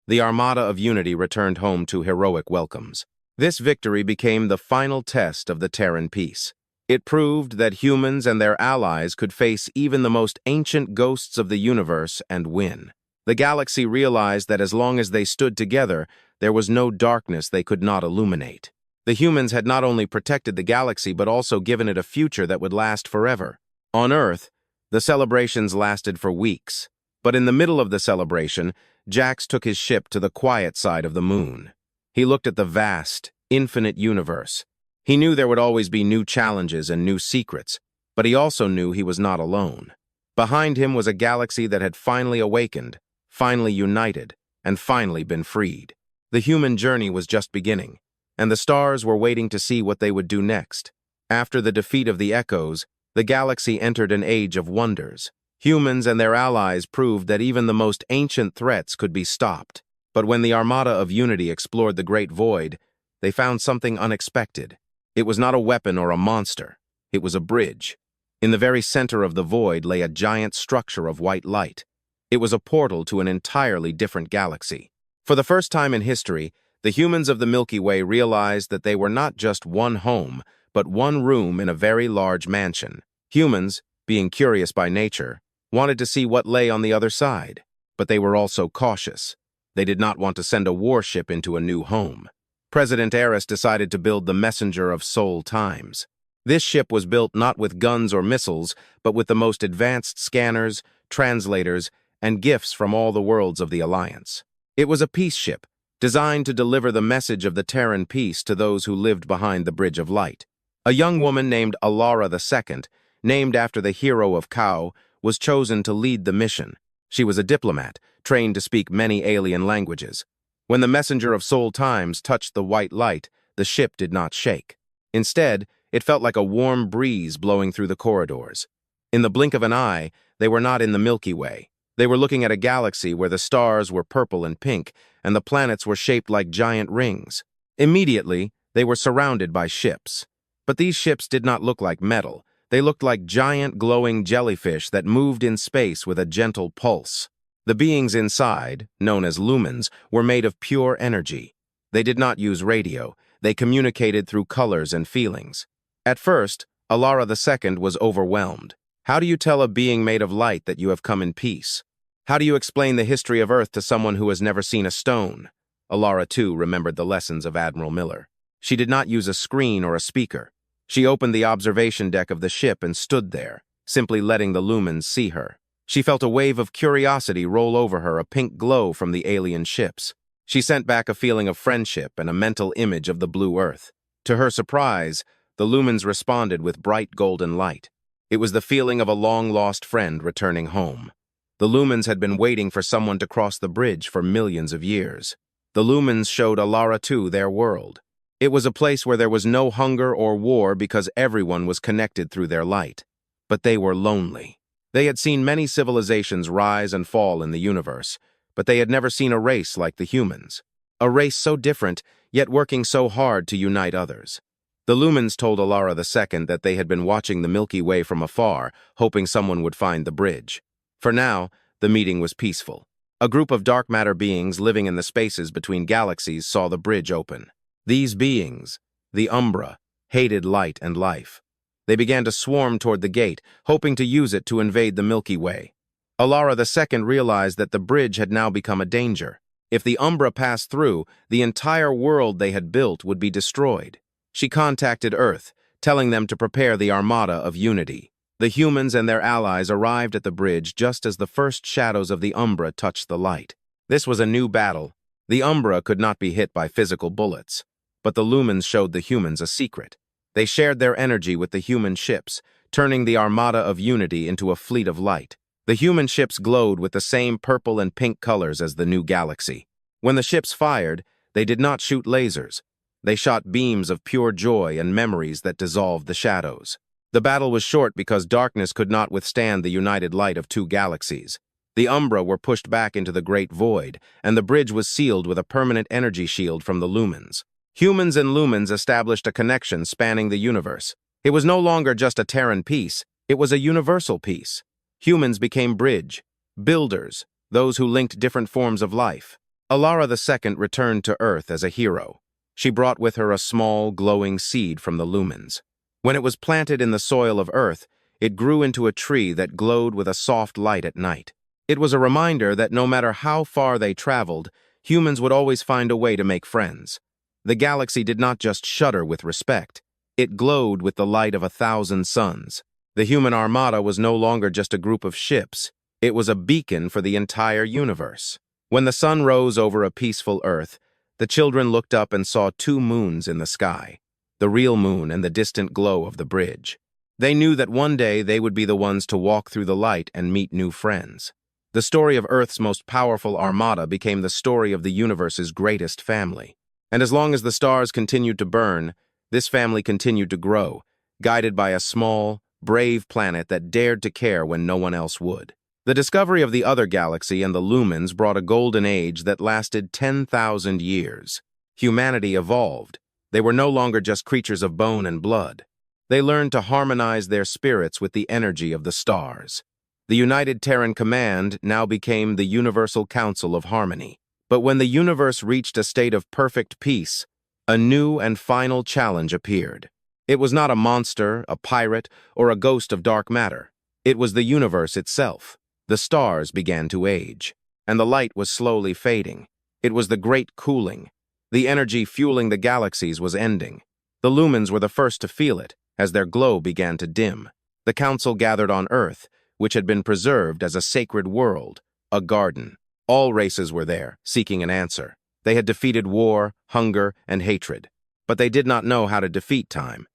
The Armada of Unity returned home to heroic welcomes. This victory became the final test of the Terran peace. It proved that humans and their allies could face even the most ancient ghosts of the universe and win. The galaxy realized that as long as they stood together, there was no darkness they could not illuminate. The humans had not only protected the galaxy but also given it a future that would last forever. On Earth, the celebrations lasted for weeks. But in the middle of the celebration, Jax took his ship to the quiet side of the moon. He looked at the vast, infinite universe. He knew there would always be new challenges and new secrets, but he also knew he was not alone. Behind him was a galaxy that had finally awakened, finally united, and finally been freed. The human journey was just beginning, and the stars were waiting to see what they would do next. After the defeat of the Echoes, the galaxy entered an age of wonders. Humans and their allies proved that even the most ancient threats could be stopped. But when the Armada of Unity explored the Great Void, they found something unexpected. It was not a weapon or a monster. It was a bridge. In the very center of the void lay a giant structure of white light. It was a portal to an entirely different galaxy. For the first time in history, the humans of the Milky Way realized that they were not just one home, but one room in a very large mansion. Humans, being curious by nature, wanted to see what lay on the other side, but they were also cautious. They did not want to send a warship into a new home. President Eris decided to build the Messenger of Soul Times. This ship was built not with guns or missiles, but with the most advanced scanners, translators, and gifts from all the worlds of the Alliance. It was a peace ship, designed to deliver the message of the Terran peace to those who lived behind the Bridge of Light. A young woman named Alara II, named after the hero of Kao, was chosen to lead the mission. She was a diplomat, trained to speak many alien languages. When the Messenger of Soul Times touched the white light, the ship did not shake. Instead, it felt like a warm breeze blowing through the corridors. In the blink of an eye, they were not in the Milky Way. They were looking at a galaxy where the stars were purple and pink, and the planets were shaped like giant rings. Immediately, they were surrounded by ships. But these ships did not look like metal. They looked like giant glowing jellyfish that moved in space with a gentle pulse. The beings inside, known as lumens, were made of pure energy. They did not use radio. They communicated through colors and feelings. At first, Alara II was overwhelmed. How do you tell a being made of light that you have come in peace? How do you explain the history of Earth to someone who has never seen a stone? Alara, too, remembered the lessons of Admiral Miller. She did not use a screen or a speaker. She opened the observation deck of the ship and stood there, simply letting the lumens see her. She felt a wave of curiosity roll over her, a pink glow from the alien ships. She sent back a feeling of friendship and a mental image of the blue Earth. To her surprise, the lumens responded with bright golden light. It was the feeling of a long-lost friend returning home. The lumens had been waiting for someone to cross the bridge for millions of years. The lumens showed Alara II their world. It was a place where there was no hunger or war because everyone was connected through their light. But they were lonely. They had seen many civilizations rise and fall in the universe, but they had never seen a race like the humans. A race so different, yet working so hard to unite others. The lumens told Alara II that they had been watching the Milky Way from afar, hoping someone would find the bridge. For now, the meeting was peaceful. A group of dark matter beings living in the spaces between galaxies saw the bridge open. These beings, the Umbra, hated light and life. They began to swarm toward the gate, hoping to use it to invade the Milky Way. Alara II realized that the bridge had now become a danger. If the Umbra passed through, the entire world they had built would be destroyed. She contacted Earth, telling them to prepare the Armada of Unity. The humans and their allies arrived at the bridge just as the first shadows of the Umbra touched the light. This was a new battle. The Umbra could not be hit by physical bullets. But the lumens showed the humans a secret. They shared their energy with the human ships, turning the Armada of Unity into a fleet of light. The human ships glowed with the same purple and pink colors as the new galaxy. When the ships fired, they did not shoot lasers. They shot beams of pure joy and memories that dissolved the shadows. The battle was short because darkness could not withstand the united light of two galaxies. The Umbra were pushed back into the Great Void, and the bridge was sealed with a permanent energy shield from the lumens. Humans and lumens established a connection spanning the universe. It was no longer just a Terran peace, it was a universal peace. Humans became bridge, builders, those who linked different forms of life. Alara II returned to Earth as a hero. She brought with her a small, glowing seed from the lumens. When it was planted in the soil of Earth, it grew into a tree that glowed with a soft light at night. It was a reminder that no matter how far they traveled, humans would always find a way to make friends. The galaxy did not just shudder with respect. It glowed with the light of 1,000 suns. The human armada was no longer just a group of ships. It was a beacon for the entire universe. When the sun rose over a peaceful Earth, the children looked up and saw 2 moons in the sky, the real moon and the distant glow of the bridge. They knew that one day they would be the ones to walk through the light and meet new friends. The story of Earth's most powerful armada became the story of the universe's greatest family. And as long as the stars continued to burn, this family continued to grow, guided by a small, brave planet that dared to care when no one else would. The discovery of the other galaxy and the lumens brought a golden age that lasted 10,000 years. Humanity evolved. They were no longer just creatures of bone and blood. They learned to harmonize their spirits with the energy of the stars. The United Terran Command now became the Universal Council of Harmony. But when the universe reached a state of perfect peace, a new and final challenge appeared. It was not a monster, a pirate, or a ghost of dark matter. It was the universe itself. The stars began to age, and the light was slowly fading. It was the great cooling. The energy fueling the galaxies was ending. The lumens were the first to feel it, as their glow began to dim. The council gathered on Earth, which had been preserved as a sacred world, a garden. All races were there, seeking an answer. They had defeated war, hunger, and hatred. But they did not know how to defeat time.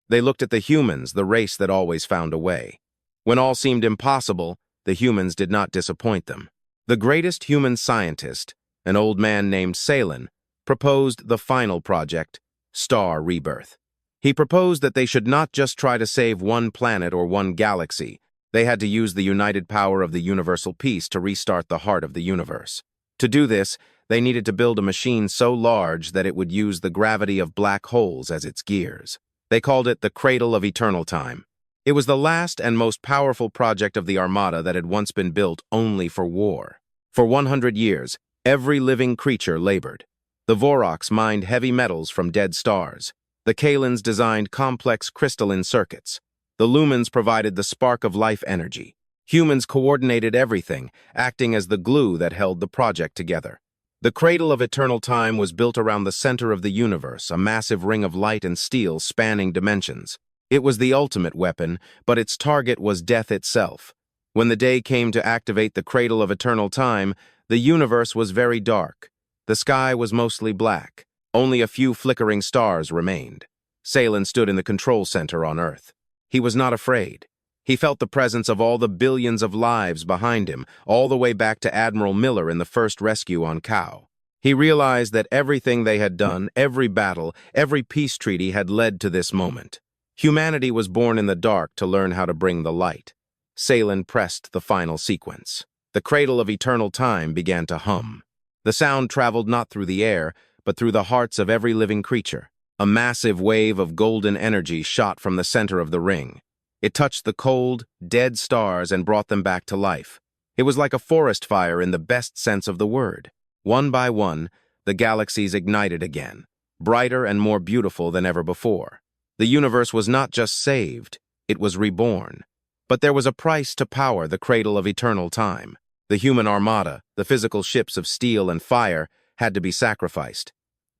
They looked at the humans, the race that always found a way. When all seemed impossible, the humans did not disappoint them. The greatest human scientist, an old man named Salen, proposed the final project, Star Rebirth. He proposed that they should not just try to save one planet or one galaxy. They had to use the united power of the universal peace to restart the heart of the universe. To do this, they needed to build a machine so large that it would use the gravity of black holes as its gears. They called it the Cradle of Eternal Time. It was the last and most powerful project of the Armada that had once been built only for war. For 100 years, every living creature labored. The Vorox mined heavy metals from dead stars. The Kalins designed complex crystalline circuits. The lumens provided the spark of life energy. Humans coordinated everything, acting as the glue that held the project together. The Cradle of Eternal Time was built around the center of the universe, a massive ring of light and steel spanning dimensions. It was the ultimate weapon, but its target was death itself. When the day came to activate the Cradle of Eternal Time, the universe was very dark. The sky was mostly black. Only a few flickering stars remained. Salen stood in the control center on Earth. He was not afraid. He felt the presence of all the billions of lives behind him, all the way back to Admiral Miller in the first rescue on Kao. He realized that everything they had done, every battle, every peace treaty had led to this moment. Humanity was born in the dark to learn how to bring the light. Salen pressed the final sequence. The Cradle of Eternal Time began to hum. The sound traveled not through the air, but through the hearts of every living creature. A massive wave of golden energy shot from the center of the ring. It touched the cold, dead stars and brought them back to life. It was like a forest fire in the best sense of the word. One by one, the galaxies ignited again, brighter and more beautiful than ever before. The universe was not just saved, it was reborn. But there was a price to power the Cradle of Eternal Time. The human armada, the physical ships of steel and fire, had to be sacrificed.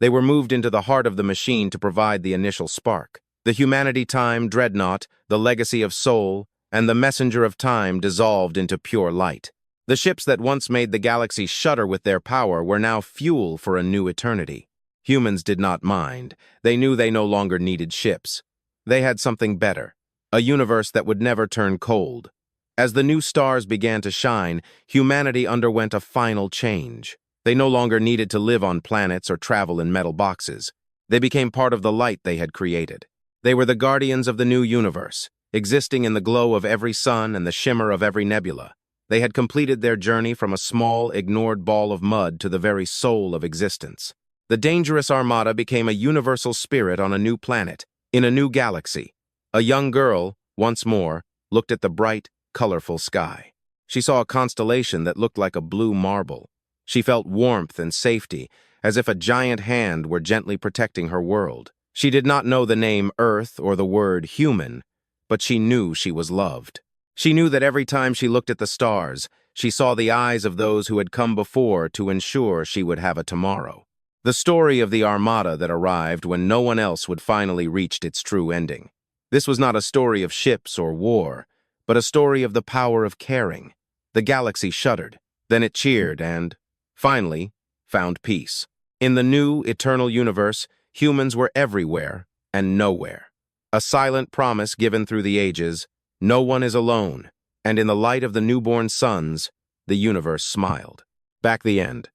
They were moved into the heart of the machine to provide the initial spark. The Humanity Time Dreadnought, the Legacy of Soul, and the Messenger of Time dissolved into pure light. The ships that once made the galaxy shudder with their power were now fuel for a new eternity. Humans did not mind. They knew they no longer needed ships. They had something better, a universe that would never turn cold. As the new stars began to shine, humanity underwent a final change. They no longer needed to live on planets or travel in metal boxes. They became part of the light they had created. They were the guardians of the new universe, existing in the glow of every sun and the shimmer of every nebula. They had completed their journey from a small, ignored ball of mud to the very soul of existence. The dangerous armada became a universal spirit on a new planet, in a new galaxy. A young girl, once more, looked at the bright, colorful sky. She saw a constellation that looked like a blue marble. She felt warmth and safety, as if a giant hand were gently protecting her world. She did not know the name Earth or the word human, but she knew she was loved. She knew that every time she looked at the stars, she saw the eyes of those who had come before to ensure she would have a tomorrow. The story of the Armada that arrived when no one else would finally reach its true ending. This was not a story of ships or war, but a story of the power of caring. The galaxy shuddered, then it cheered and, finally, found peace. In the new, eternal universe, humans were everywhere and nowhere. A silent promise given through the ages, no one is alone, and in the light of the newborn suns, The universe smiled. Back the end.